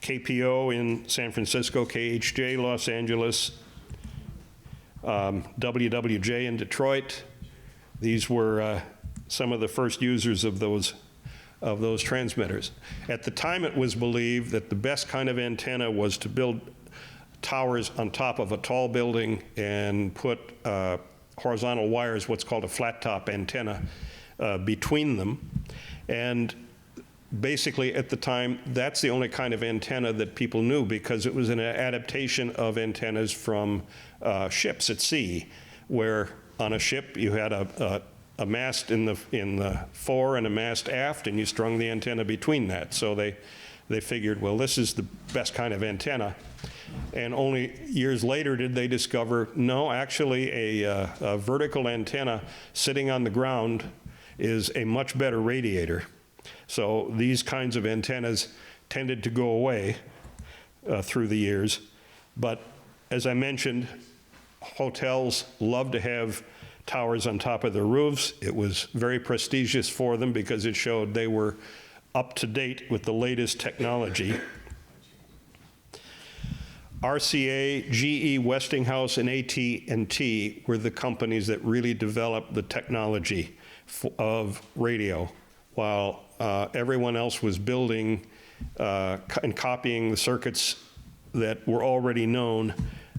KPO in San Francisco, KHJ Los Angeles, WWJ in Detroit. These were some of the first users of those transmitters. At the time, it was believed that the best kind of antenna was to build towers on top of a tall building and put horizontal wires, what's called a flat top antenna, between them. And basically, at the time, that's the only kind of antenna that people knew, because it was an adaptation of antennas from ships at sea, where on a ship you had a mast in the fore and a mast aft, and you strung the antenna between that. So they figured, well, this is the best kind of antenna. And only years later did they discover, no, actually a vertical antenna sitting on the ground is a much better radiator. So these kinds of antennas tended to go away through the years. But as I mentioned, hotels love to have towers on top of their roofs. It was very prestigious for them because it showed they were up to date with the latest technology. RCA, GE, Westinghouse, and AT&T were the companies that really developed the technology of radio, while everyone else was building and copying the circuits that were already known.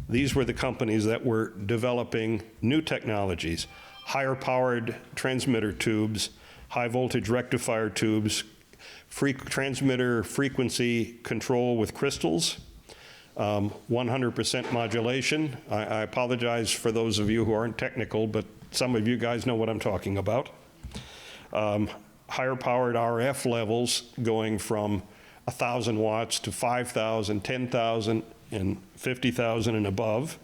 These were the companies that were developing new technologies, higher powered transmitter tubes, high voltage rectifier tubes, transmitter frequency control with crystals, 100% modulation. I apologize for those of you who aren't technical, but some of you guys know what I'm talking about. Higher powered RF levels going from 1,000 watts to 5,000, 10,000, and 50,000 and above.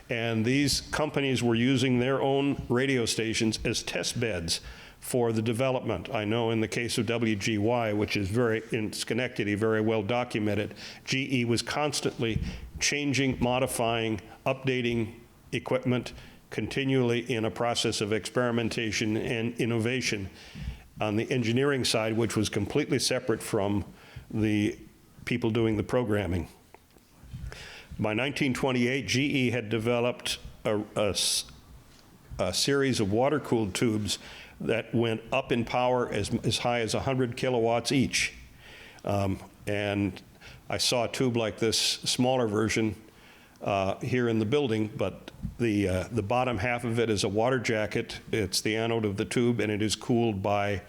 And these companies were using their own radio stations as test beds for the development. I know in the case of WGY, which is in Schenectady, very well documented, GE was constantly changing, modifying, updating equipment, continually in a process of experimentation and innovation on the engineering side, which was completely separate from the people doing the programming. By 1928, GE had developed a series of water-cooled tubes that went up in power as high as 100 kilowatts each. And I saw a tube like this, smaller version, here in the building, but the bottom half of it is a water jacket. It's the anode of the tube, and it is cooled by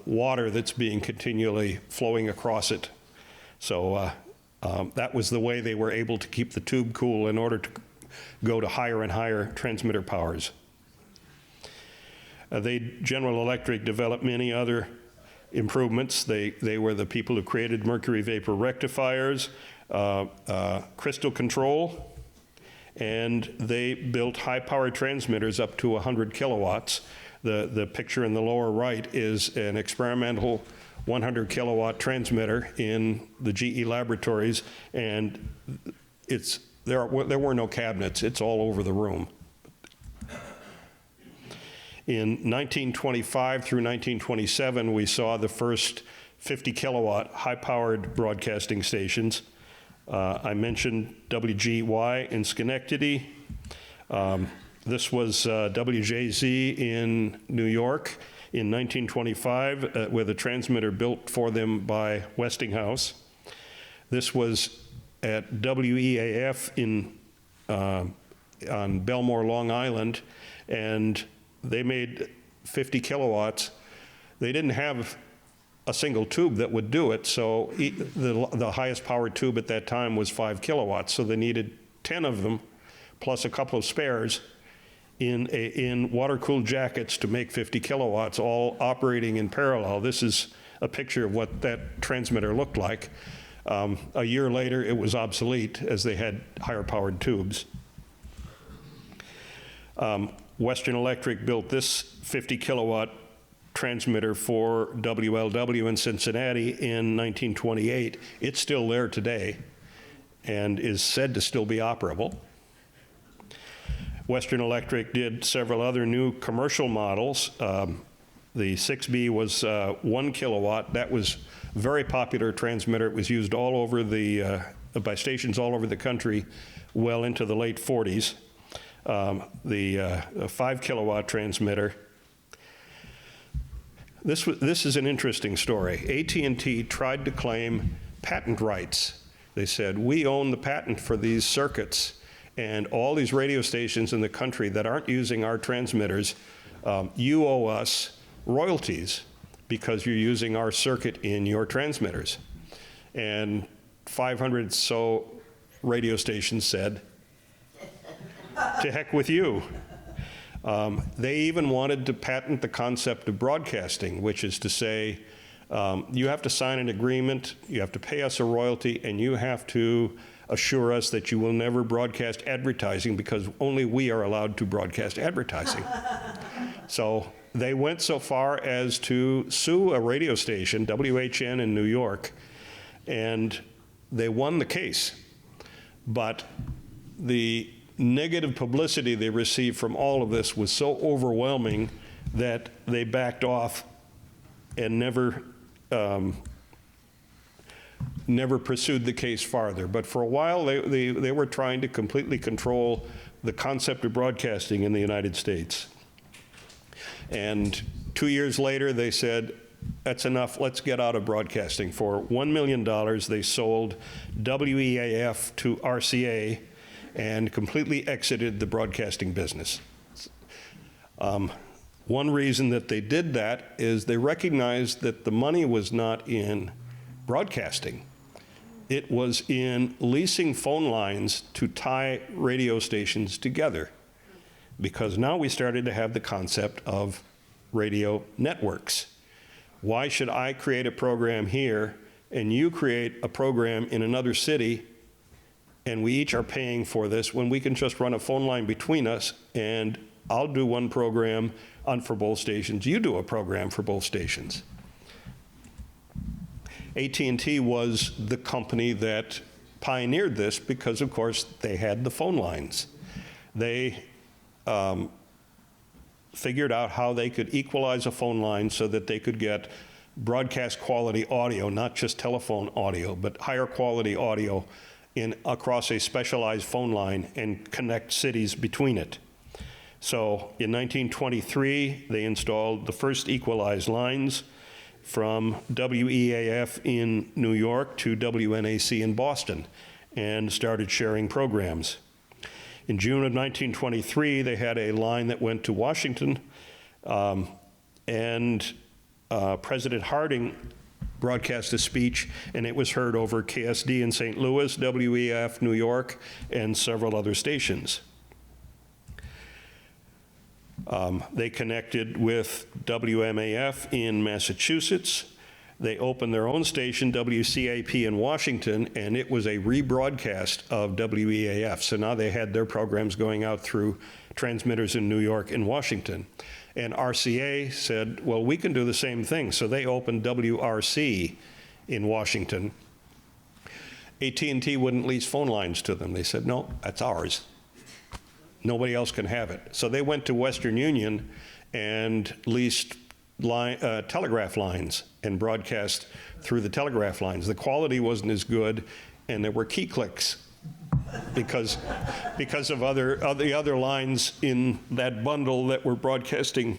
water that's being continually flowing across it. So that was the way they were able to keep the tube cool in order to go to higher and higher transmitter powers. General Electric developed many other improvements. They were the people who created mercury vapor rectifiers, crystal control, and they built high-powered transmitters up to 100 kilowatts. The picture in the lower right is an experimental 100 kilowatt transmitter in the GE laboratories, and there were no cabinets. It's all over the room. In 1925 through 1927, we saw the first 50 kilowatt high-powered broadcasting stations. I mentioned WGY in Schenectady. This was WJZ in New York in 1925 with a transmitter built for them by Westinghouse. This was at WEAF on Belmore, Long Island, and they made 50 kilowatts. They didn't have a single tube that would do it, so the highest powered tube at that time was 5 kilowatts, so they needed 10 of them, plus a couple of spares in water-cooled jackets to make 50 kilowatts, all operating in parallel. This is a picture of what that transmitter looked like. A year later, it was obsolete as they had higher powered tubes. Western Electric built this 50 kilowatt transmitter for WLW in Cincinnati in 1928. It's still there today and is said to still be operable. Western Electric did several other new commercial models. The 6B was 1 kilowatt. That was a very popular transmitter. It was used all over by stations all over the country well into the late 40s. The 5 kilowatt transmitter. This is an interesting story. AT&T tried to claim patent rights. They said, we own the patent for these circuits, and all these radio stations in the country that aren't using our transmitters, you owe us royalties because you're using our circuit in your transmitters. And 500 so radio stations said, to heck with you. They even wanted to patent the concept of broadcasting, which is to say, you have to sign an agreement, you have to pay us a royalty, and you have to assure us that you will never broadcast advertising because only we are allowed to broadcast advertising. So they went so far as to sue a radio station, WHN in New York, and they won the case. But the negative publicity they received from all of this was so overwhelming that they backed off and never pursued the case farther. But for a while, they were trying to completely control the concept of broadcasting in the United States. And 2 years later, they said, that's enough, let's get out of broadcasting. For $1 million, they sold WEAF to RCA and completely exited the broadcasting business. One reason that they did that is they recognized that the money was not in broadcasting. It was in leasing phone lines to tie radio stations together, because now we started to have the concept of radio networks. Why should I create a program here and you create a program in another city and we each are paying for this when we can just run a phone line between us and I'll do one program for both stations, you do a program for both stations. AT&T was the company that pioneered this because, of course, they had the phone lines. They figured out how they could equalize a phone line so that they could get broadcast quality audio, not just telephone audio, but higher quality audio across a specialized phone line and connect cities between it. So in 1923, they installed the first equalized lines from WEAF in New York to WNAC in Boston. and started sharing programs. In June of 1923, they had a line that went to Washington, and President Harding broadcast a speech, and it was heard over KSD in St. Louis, WEF New York, and several other stations. They connected with WMAF in Massachusetts. They opened their own station, WCAP in Washington, and it was a rebroadcast of WEAF. So now they had their programs going out through transmitters in New York and Washington. And RCA said, well, we can do the same thing. So they opened WRC in Washington. AT&T wouldn't lease phone lines to them. They said, no, that's ours. Nobody else can have it. So they went to Western Union and leased telegraph lines and broadcast through the telegraph lines. The quality wasn't as good, and there were key clicks because of the other lines in that bundle that were broadcasting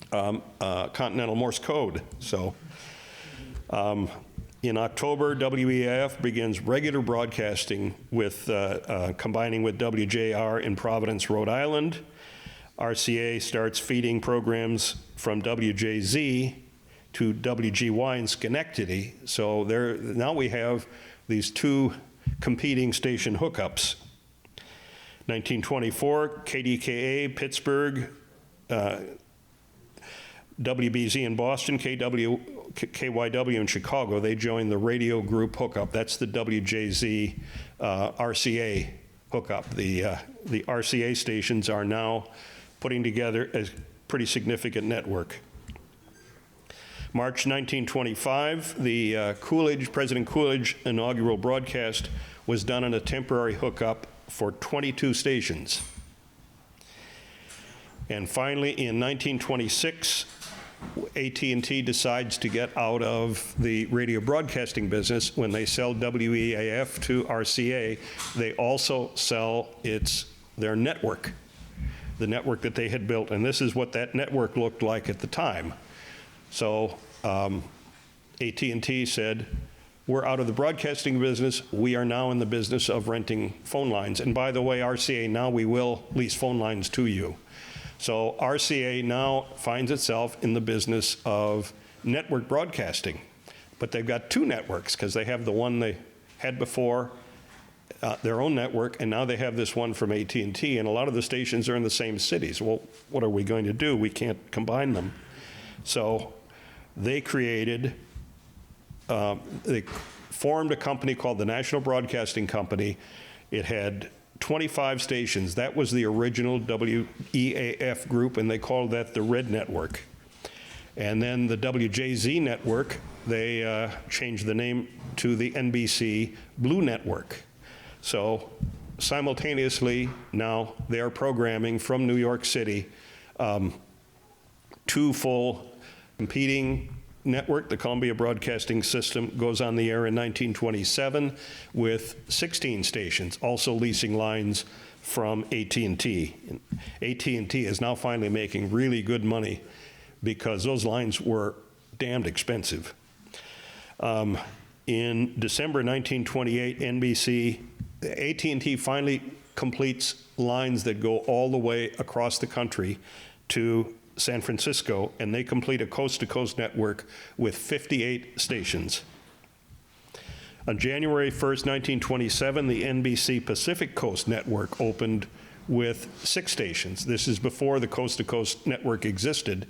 Continental Morse code. So in October, WEAF begins regular broadcasting with combining with WJR in Providence, Rhode Island. RCA starts feeding programs from WJZ to WGY in Schenectady. So now we have these two competing station hookups. 1924, KDKA, Pittsburgh, WBZ in Boston, KYW in Chicago. They joined the radio group hookup. That's the WJZ RCA hookup. The RCA stations are now putting together a pretty significant network. March 1925, the President Coolidge inaugural broadcast was done on a temporary hookup for 22 stations. And finally, in 1926, AT&T decides to get out of the radio broadcasting business. When they sell WEAF to RCA, they also sell their network, the network that they had built. And this is what that network looked like at the time. So AT&T said, we're out of the broadcasting business. We are now in the business of renting phone lines. And by the way, RCA, now we will lease phone lines to you. So RCA now finds itself in the business of network broadcasting. But they've got two networks because they have the one they had before, their own network, and now they have this one from AT&T, and a lot of the stations are in the same cities. Well, what are we going to do? We can't combine them. So they formed a company called the National Broadcasting Company. It had 25 stations. That was the original WEAF group, and they called that the Red Network. And then the WJZ network, they changed the name to the NBC Blue Network. So simultaneously, now they are programming from New York City two full competing network. The Columbia Broadcasting System goes on the air in 1927 with 16 stations, also leasing lines from AT&T. AT&T is now finally making really good money because those lines were damned expensive. In December 1928, AT&T finally completes lines that go all the way across the country to San Francisco, and they complete a coast-to-coast network with 58 stations. On January 1st, 1927, the NBC Pacific Coast Network opened with 6 stations. This is before the coast-to-coast network existed,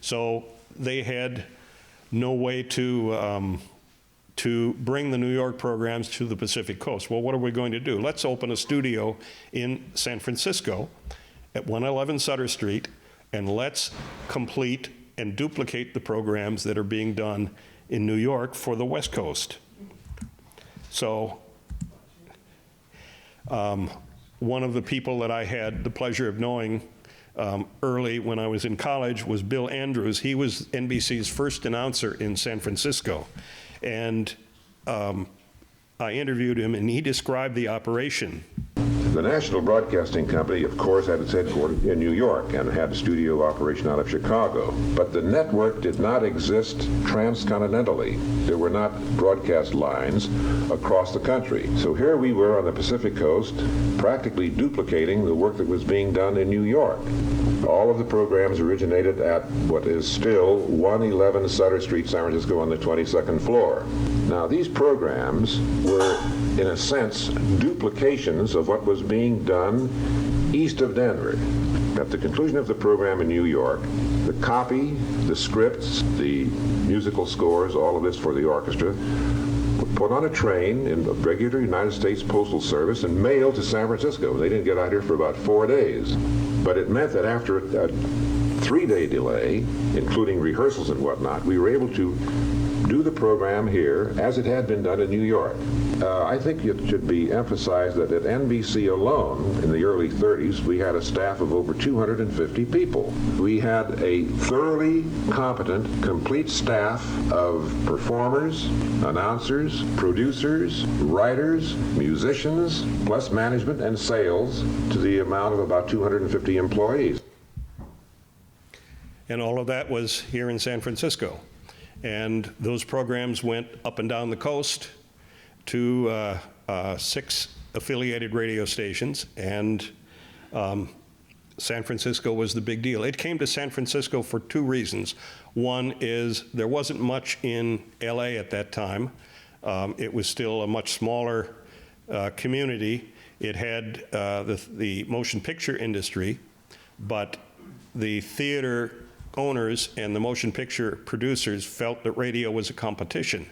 so they had no way to bring the New York programs to the Pacific Coast. Well, what are we going to do? Let's open a studio in San Francisco at 111 Sutter Street, and let's complete and duplicate the programs that are being done in New York for the West Coast. So one of the people that I had the pleasure of knowing early when I was in college was Bill Andrews. He was NBC's first announcer in San Francisco. And I interviewed him, and he described the operation.
The National Broadcasting Company, of course, had its headquarters in New York and had a studio operation out of Chicago. But the network did not exist transcontinentally. There were not broadcast lines across the country. So here we were on the Pacific Coast, practically duplicating the work that was being done in New York. All of the programs originated at what is still 111 Sutter Street, San Francisco, on the 22nd floor. Now, these programs were, in a sense, duplications of what was being done east of Denver. At the conclusion of the program in New York, the copy, the scripts, the musical scores, all of this for the orchestra, were put on a train in the regular United States Postal Service and mailed to San Francisco. They didn't get out here for about 4 days. But it meant that after a 3-day delay, including rehearsals and whatnot, we were able to do the program here as it had been done in New York. I think it should be emphasized that at NBC alone, in the early 30s, we had a staff of over 250 people. We had a thoroughly competent, complete staff of performers, announcers, producers, writers, musicians, plus management and sales, to the amount of about 250 employees.
And all of that was here in San Francisco. And those programs went up and down the coast to 6 affiliated radio stations, and San Francisco was the big deal. It came to San Francisco for 2 reasons. One is there wasn't much in LA at that time. It was still a much smaller community. It had the motion picture industry, but the theater owners and the motion picture producers felt that radio was a competition.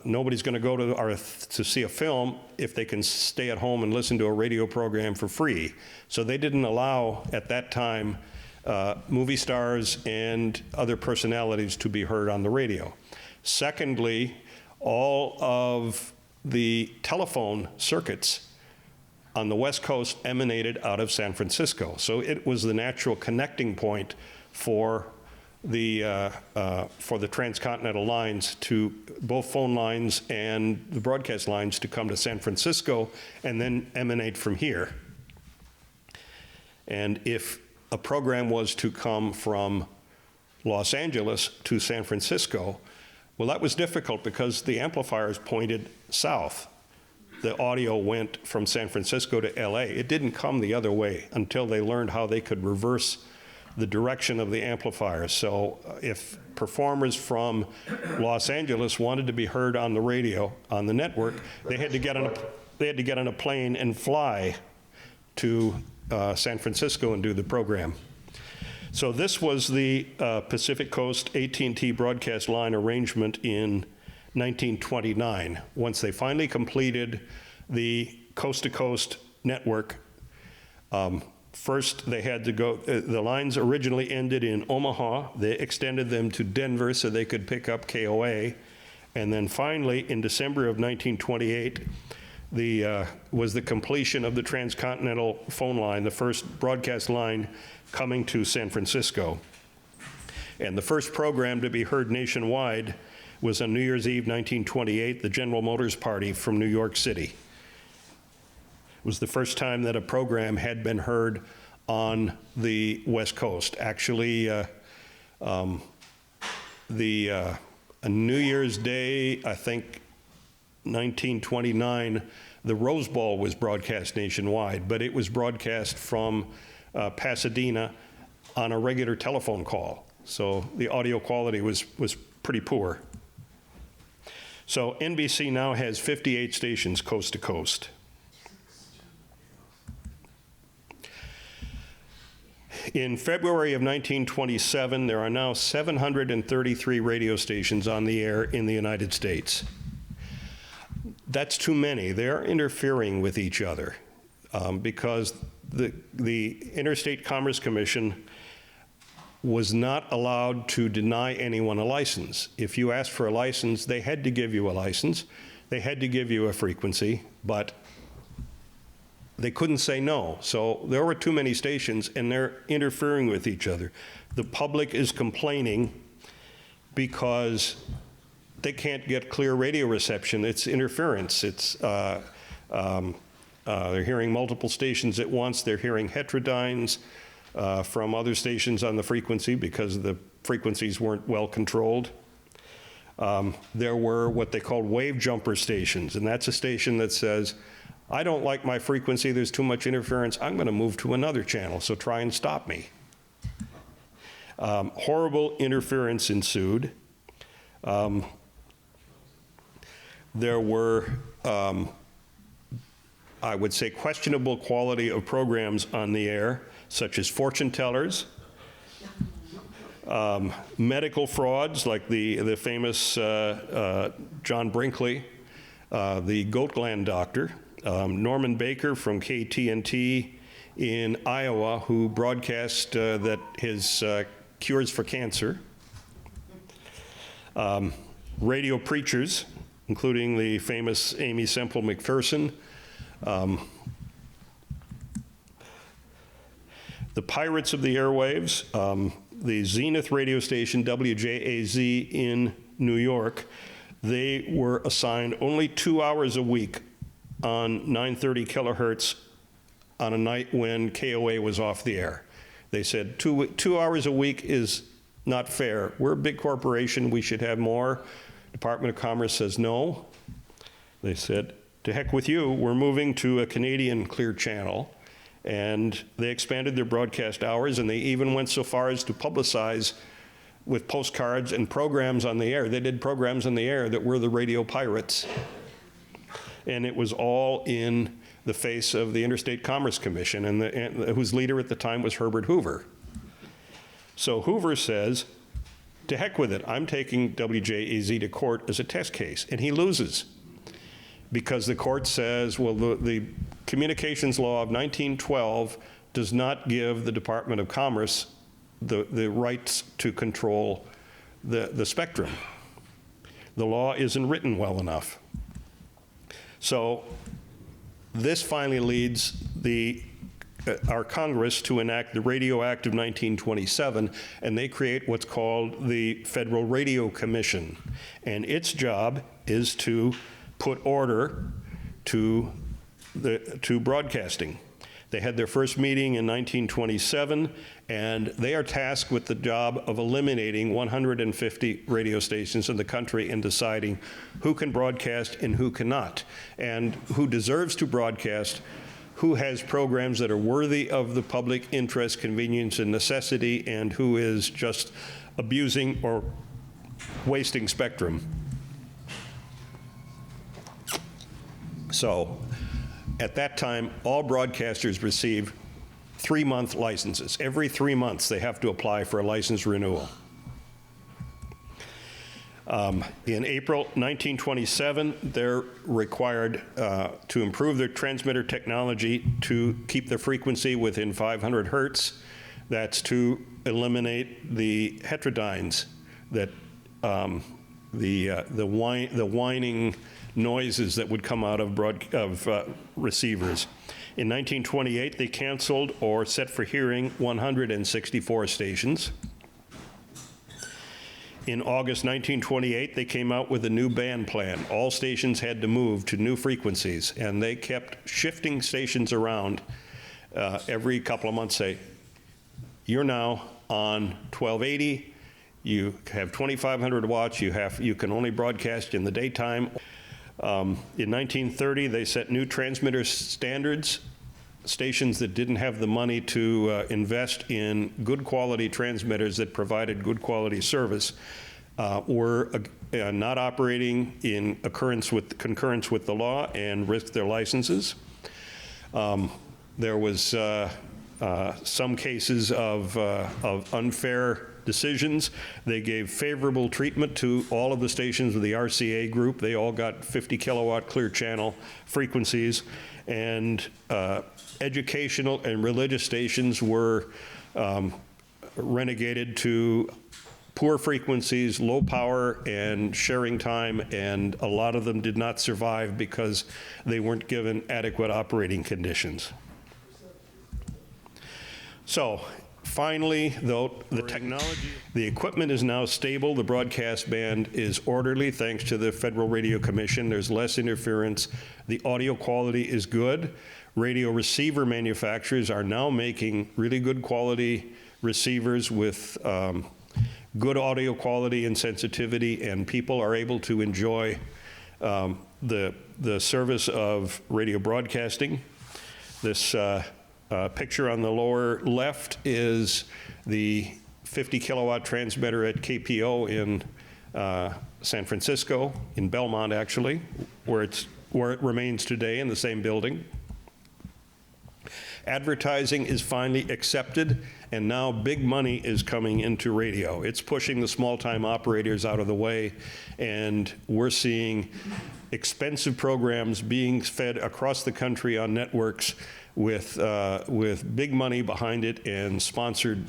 Nobody's going to go to see a film if they can stay at home and listen to a radio program for free. So they didn't allow, at that time, movie stars and other personalities to be heard on the radio. Secondly, all of the telephone circuits on the West Coast emanated out of San Francisco. So it was the natural connecting point for the transcontinental lines, to both phone lines and the broadcast lines, to come to San Francisco and then emanate from here. And if a program was to come from Los Angeles to San Francisco, well, that was difficult because the amplifiers pointed south. The audio went from San Francisco to LA. It didn't come the other way until they learned how they could reverse the direction of the amplifiers. So if performers from Los Angeles wanted to be heard on the radio, on the network, they had to get on a plane and fly to San Francisco and do the program. So this was the Pacific Coast AT&T broadcast line arrangement in 1929. Once they finally completed the coast-to-coast network, first, they had to go, the lines originally ended in Omaha. They extended them to Denver so they could pick up KOA. And then finally, in December of 1928, was the completion of the transcontinental phone line, the first broadcast line coming to San Francisco. And the first program to be heard nationwide was on New Year's Eve, 1928, the General Motors Party from New York City. It was the first time that a program had been heard on the West Coast. Actually, a New Year's Day, I think 1929, the Rose Bowl was broadcast nationwide, but it was broadcast from Pasadena on a regular telephone call. So the audio quality was pretty poor. So NBC now has 58 stations coast to coast. In February of 1927, there are now 733 radio stations on the air in the United States. That's too many. They're interfering with each other because the Interstate Commerce Commission was not allowed to deny anyone a license. If you asked for a license, they had to give you a license. They had to give you a frequency, but they couldn't say no. So there were too many stations, and they're interfering with each other. The public is complaining because they can't get clear radio reception. It's interference. It's They're hearing multiple stations at once. They're hearing heterodynes from other stations on the frequency because the frequencies weren't well controlled. There were what they called wave jumper stations, and that's a station that says, I don't like my frequency, there's too much interference, I'm going to move to another channel, so try and stop me. Horrible interference ensued. There were, I would say, questionable quality of programs on the air, such as fortune tellers, medical frauds like the famous John Brinkley, the goat gland doctor, Norman Baker from KTNT in Iowa, who broadcast that his cures for cancer, radio preachers, including the famous Amy Semple McPherson, the pirates of the airwaves, the Zenith radio station, WJAZ in New York, they were assigned only 2 hours a week on 930 kilohertz on a night when KOA was off the air. They said 2 hours a week is not fair. We're a big corporation, we should have more. Department of Commerce says no. They said, to heck with you, we're moving to a Canadian clear channel. And they expanded their broadcast hours, and they even went so far as to publicize with postcards and programs on the air. They did programs on the air that were the radio pirates. And it was all in the face of the Interstate Commerce Commission, and whose leader at the time was Herbert Hoover. So Hoover says, to heck with it, I'm taking WJAZ to court as a test case, and he loses. Because the court says, well, the Communications Law of 1912 does not give the Department of Commerce the rights to control the spectrum. The law isn't written well enough. So this finally leads our Congress to enact the Radio Act of 1927, and they create what's called the Federal Radio Commission. And its job is to put order to broadcasting. They had their first meeting in 1927, and they are tasked with the job of eliminating 150 radio stations in the country and deciding who can broadcast and who cannot, and who deserves to broadcast, who has programs that are worthy of the public interest, convenience, and necessity, and who is just abusing or wasting spectrum. So at that time, all broadcasters receive 3-month licenses. Every 3 months, they have to apply for a license renewal. In April 1927, they're required to improve their transmitter technology to keep the frequency within 500 hertz. That's to eliminate the heterodynes, that the whining noises that would come out of receivers. In 1928, they canceled or set for hearing 164 stations. In August 1928, they came out with a new band plan. All stations had to move to new frequencies, and they kept shifting stations around every couple of months, say, you're now on 1280, you have 2,500 watts, you can only broadcast in the daytime. In 1930, they set new transmitter standards. Stations that didn't have the money to invest in good quality transmitters that provided good quality service were not operating in concurrence with the law and risked their licenses. There was some cases of unfair decisions. They gave favorable treatment to all of the stations of the RCA group. They all got 50 kilowatt clear channel frequencies, and educational and religious stations were renegated to poor frequencies, low power, and sharing time, and a lot of them did not survive because they weren't given adequate operating conditions. So Finally, though, the equipment is now stable. The broadcast band is orderly thanks to the Federal Radio Commission. There's less interference. The audio quality is good. Radio receiver manufacturers are now making really good quality receivers with good audio quality and sensitivity, and people are able to enjoy the service of radio broadcasting. This picture on the lower left is the 50 kilowatt transmitter at KPO in San Francisco, in Belmont actually, where it remains today in the same building. Advertising is finally accepted, and now big money is coming into radio. It's pushing the small-time operators out of the way, and we're seeing expensive programs being fed across the country on networks with big money behind it and sponsored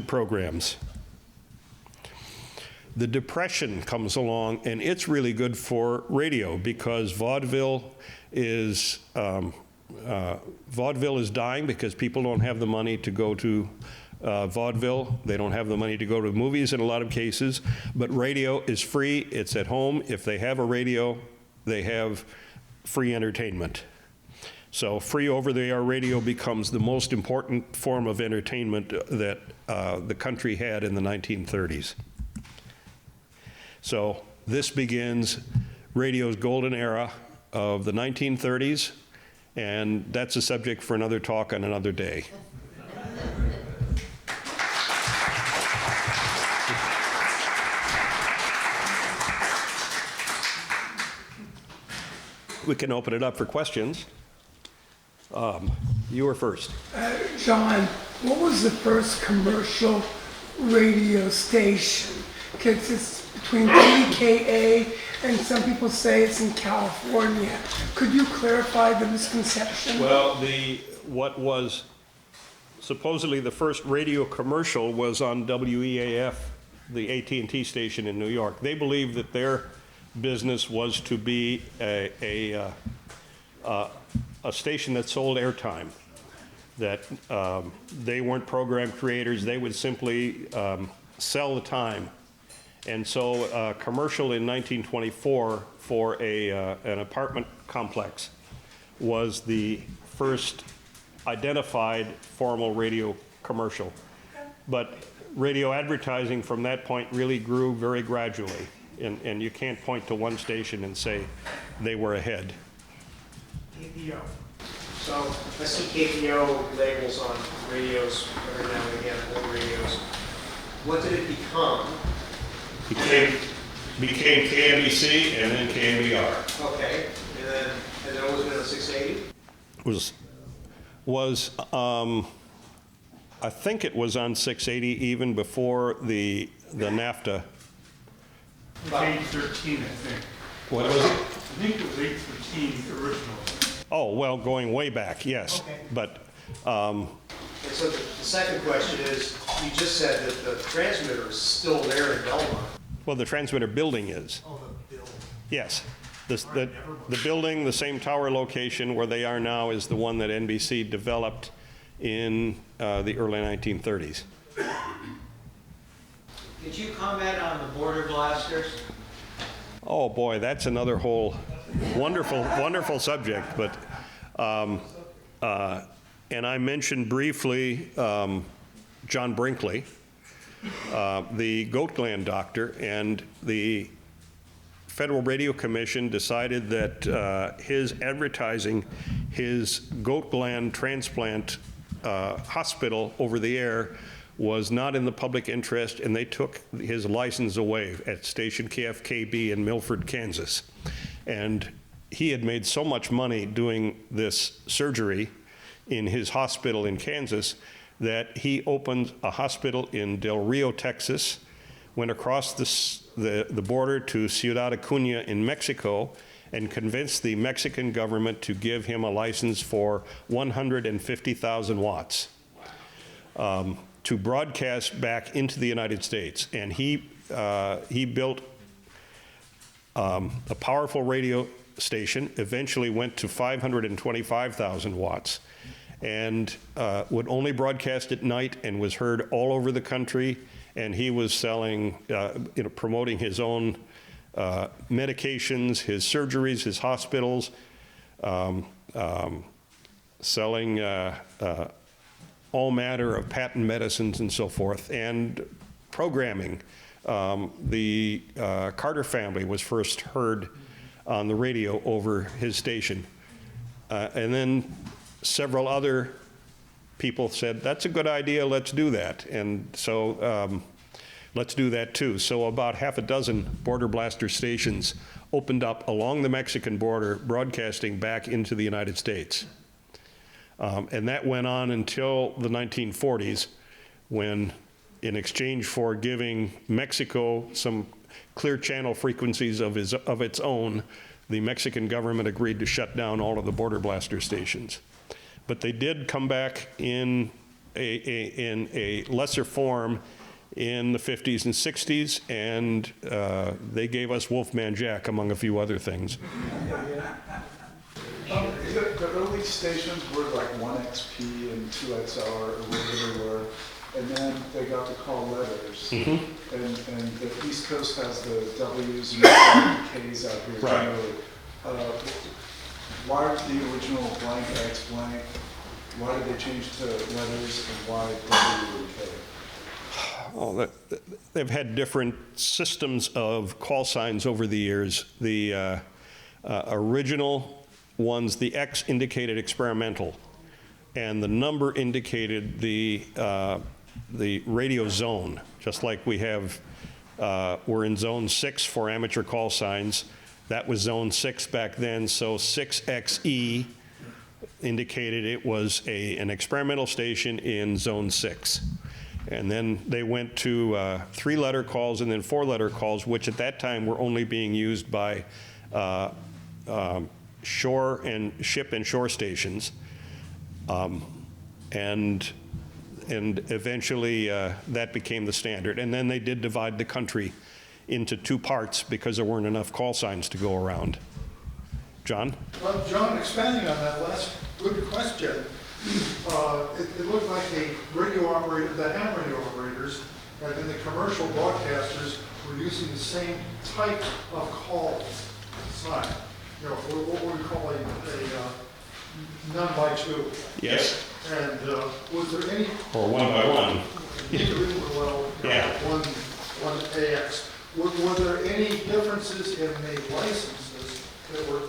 programs. The Depression comes along, and it's really good for radio because vaudeville is dying because people don't have the money to go to vaudeville. They don't have the money to go to movies in a lot of cases, but radio is free. It's at home. If they have a radio, they have free entertainment. So free over-the-air radio becomes the most important form of entertainment that the country had in the 1930s. So this begins radio's golden era of the 1930s, and that's a subject for another talk on another day. We can open it up for questions. You were first.
John, what was the first commercial radio station? Because it's between KDKA and some people say it's in California. Could you clarify the misconception?
Well, what was supposedly the first radio commercial was on WEAF, the AT&T station in New York. They believed that their business was to be a station that sold airtime, that they weren't program creators. They would simply sell the time. And so a commercial in 1924 for an apartment complex was the first identified formal radio commercial. But radio advertising from that point really grew very gradually. And you can't point to one station and say they were ahead.
KPO. So I see KPO labels on radios every now and again, old radios. What did it become?
Became KMBC and then KMBR.
Okay, and then what was it on 680?
Was I think it was on 680 even before the NAFTA.
813, I think.
What was it?
I think it was 813 original.
Oh, well, going way back, yes.
Okay.
But
And so the second question is, you just said that the transmitter is still there in Belmont.
well, the transmitter building is.
Oh, the building.
Yes. The building, the same tower location where they are now is the one that NBC developed in the early 1930s.
Did you comment on the border blasters?
Oh boy, that's another whole wonderful subject. But and I mentioned briefly John Brinkley, the goat gland doctor, and the Federal Radio Commission decided that his advertising his goat gland transplant hospital over the air was not in the public interest, and they took his license away at station KFKB in Milford, Kansas. And he had made so much money doing this surgery in his hospital in Kansas that he opened a hospital in Del Rio, Texas, went across the border to Ciudad Acuña in Mexico, and convinced the Mexican government to give him a license for 150,000 watts. To broadcast back into the United States. And he built a powerful radio station, eventually went to 525,000 watts. and would only broadcast at night and was heard all over the country. And he was selling, promoting his own medications, his surgeries, his hospitals, selling all manner of patent medicines and so forth, and programming. The Carter family was first heard on the radio over his station. And then several other people said, that's a good idea, let's do that. And so let's do that too. So about half a dozen border blaster stations opened up along the Mexican border, broadcasting back into the United States. And that went on until the 1940s, when, in exchange for giving Mexico some clear channel frequencies of its own, the Mexican government agreed to shut down all of the border blaster stations. But they did come back in a lesser form in the 50s and 60s, and they gave us Wolfman Jack, among a few other things.
The early stations were like 1XP and 2XR or whatever they were, and then they got to call letters. Mm-hmm. And the East Coast has the W's and the K's out here.
Right.
Generally. Why was the original blank X blank? Why did they change to letters, and why W and K?
Oh, they've had different systems of call signs over the years. The original ones, the X indicated experimental, and the number indicated the radio zone, just like we have, we're in zone 6 for amateur call signs. That was zone 6 back then, so 6XE indicated it was an experimental station in zone 6. And then they went to 3-letter calls and then 4-letter calls, which at that time were only being used by shore and ship and shore stations, and eventually that became the standard. And then they did divide the country into 2 parts because there weren't enough call signs to go around. John?
Well, John, expanding on that last good question, it looked like the radio operator, the ham radio operators, and then the commercial broadcasters were using the same type of call sign. You know, what we call a none by 2.
Yes.
And was there any?
Or 1 by 1.
Well,
yeah.
One AX. Were there any differences in the licenses that were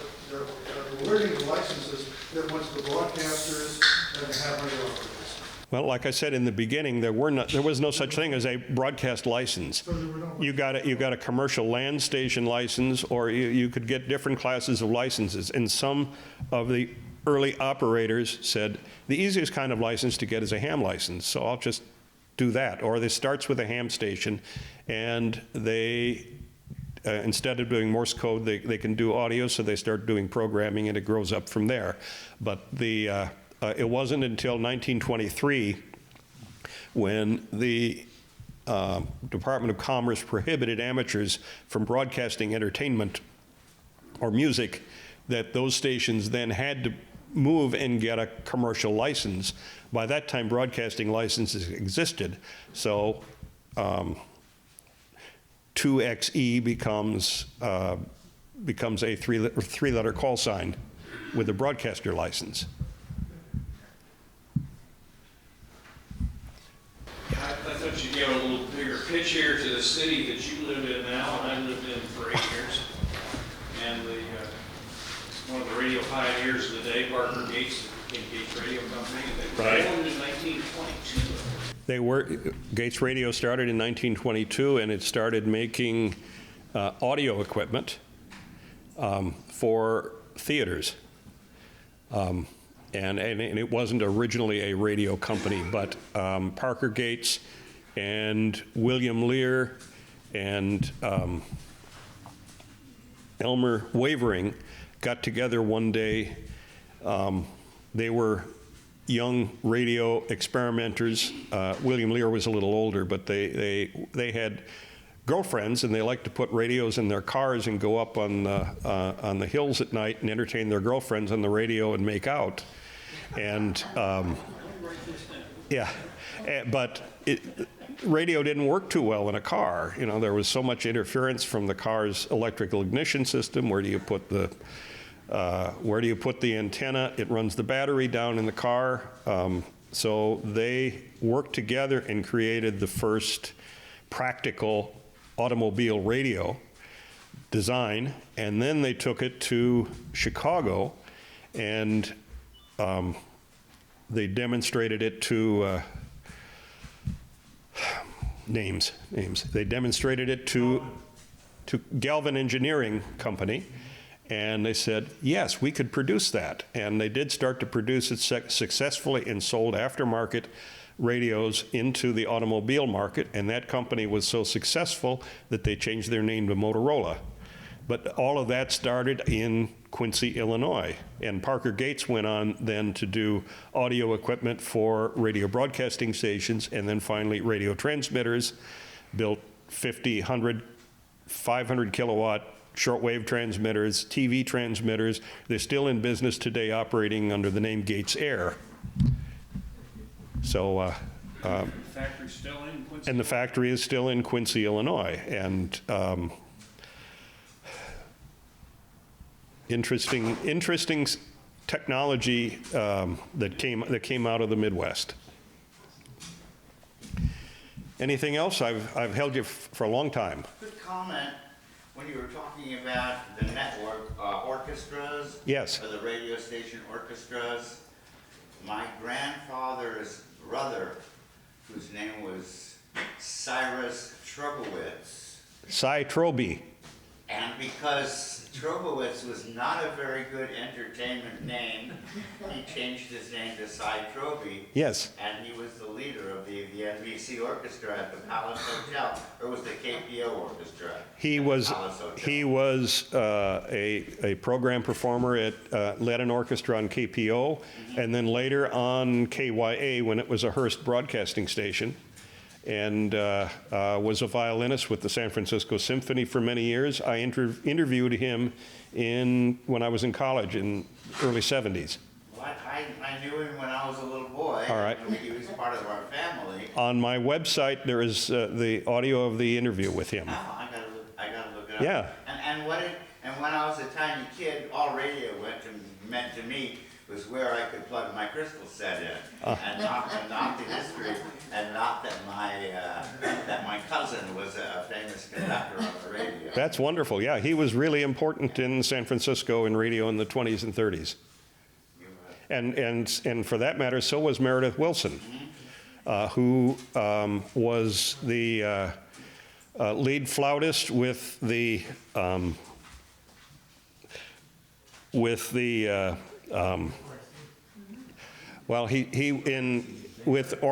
alerting the licenses that went to the broadcasters and the ham radio operators?
Well, like I said in the beginning, there was no such thing as a broadcast license.
So there were no.
You got a commercial land station license, or you could get different classes of licenses. And some of the early operators said the easiest kind of license to get is a ham license, so I'll just do that. Or this starts with a ham station, and they instead of doing Morse code, they can do audio, so they start doing programming, and it grows up from there. But it wasn't until 1923 when the Department of Commerce prohibited amateurs from broadcasting entertainment or music that those stations then had to move and get a commercial license. By that time, broadcasting licenses existed, so 2XE becomes a 3-letter call sign with a broadcaster license.
I thought you'd give a little bigger pitch here to the city that you live in now, and I lived in for 8 years. And one of the radio pioneers of the day, Parker Gates, became Gates Radio Company. They were formed in 1922.
Gates Radio started in 1922, and it started making audio equipment for theaters. And it wasn't originally a radio company, but Parker Gates and William Lear and Elmer Wavering got together one day. They were young radio experimenters. William Lear was a little older, but they had girlfriends, and they liked to put radios in their cars and go up on the hills at night and entertain their girlfriends on the radio and make out. And yeah, but radio didn't work too well in a car. You know, there was so much interference from the car's electrical ignition system. Where do you put the antenna? It runs the battery down in the car. So they worked together and created the first practical automobile radio design, and then they took it to Chicago, and they demonstrated it to names. They demonstrated it to Galvin Engineering Company, and they said, yes, we could produce that. And they did start to produce it successfully and sold aftermarket radios into the automobile market, and that company was so successful that they changed their name to Motorola. But all of that started in Quincy, Illinois. And Parker Gates went on then to do audio equipment for radio broadcasting stations, and then finally radio transmitters, built 50, 100, 500 kilowatt shortwave transmitters, TV transmitters. They're still in business today, operating under the name Gates Air. So,
The factory's still in Quincy.
and the factory is still in Quincy, Illinois. And interesting technology that came out of the Midwest. Anything else? I've held you for a long time.
Quick comment, when you were talking about the network orchestras.
Yes.
Or the radio station orchestras, my grandfather's brother, whose name was Cyrus Trobowitz.
Cy Troby.
And because Trobowitz was not a very good entertainment name, he changed his name to Cy Troby.
Yes.
And he was the leader of the NBC orchestra at the Palace Hotel, or was the KPO orchestra?
He was a program performer at led an orchestra on KPO, and then later on KYA when it was a Hearst broadcasting station, and was a violinist with the San Francisco Symphony for many years. I interviewed him when I was in college in early 70s.
Well, I knew him when I was a little boy.
All right.
He was part of our family.
On my website, there is the audio of the interview with him.
Oh, I gotta look it up.
Yeah.
And when I was a tiny kid, all radio meant to me was where I could plug my crystal set in, and not the history, and not that my cousin was a famous conductor on the radio.
That's wonderful. Yeah, he was really important in San Francisco in radio in the 20s and 30s. And for that matter, so was Meredith Wilson, who was the lead flautist with the with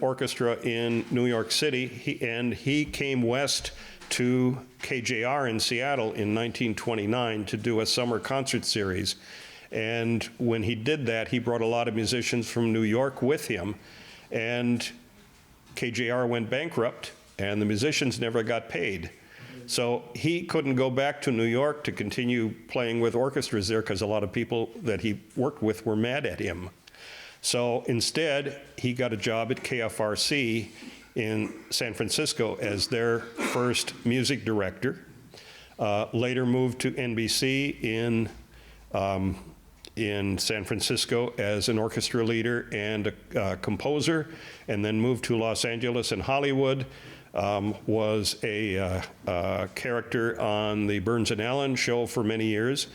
orchestra in New York City, he came west to KJR in Seattle in 1929 to do a summer concert series. And when he did that, he brought a lot of musicians from New York with him, and KJR went bankrupt, and the musicians never got paid. So he couldn't go back to New York to continue playing with orchestras there because a lot of people that he worked with were mad at him. So instead, he got a job at KFRC in San Francisco as their first music director. Later moved to NBC in San Francisco as an orchestra leader and a composer, and then moved to Los Angeles and Hollywood. Was a character on the Burns and Allen show for many years,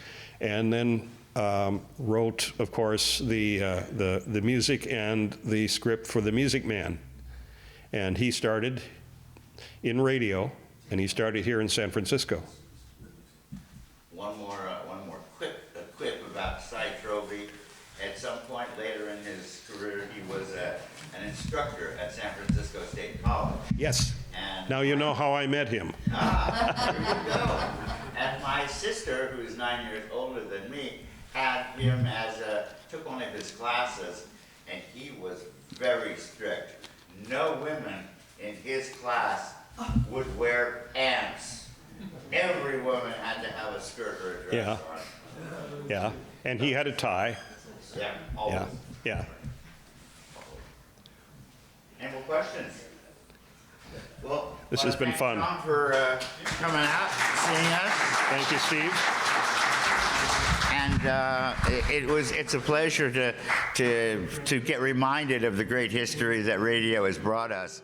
and then wrote, of course, the music and the script for The Music Man. And he started in radio, and he started here in San Francisco.
One more quip about Cy Troby. At some point later in his career, he was an instructor at San Francisco State College.
Yes.
And
now you know how I met him.
There you go. And my sister, who's 9 years older than me, had him took one of his classes, and he was very strict. No women in his class would wear pants. Every woman had to have a skirt or a dress on.
Yeah, and he had a tie.
Yeah, always.
Yeah. Yeah.
Any more questions? Well,
This has been fun.
Tom for coming out, seeing us.
Thank you, Steve.
And it's a pleasure to get reminded of the great history that radio has brought us.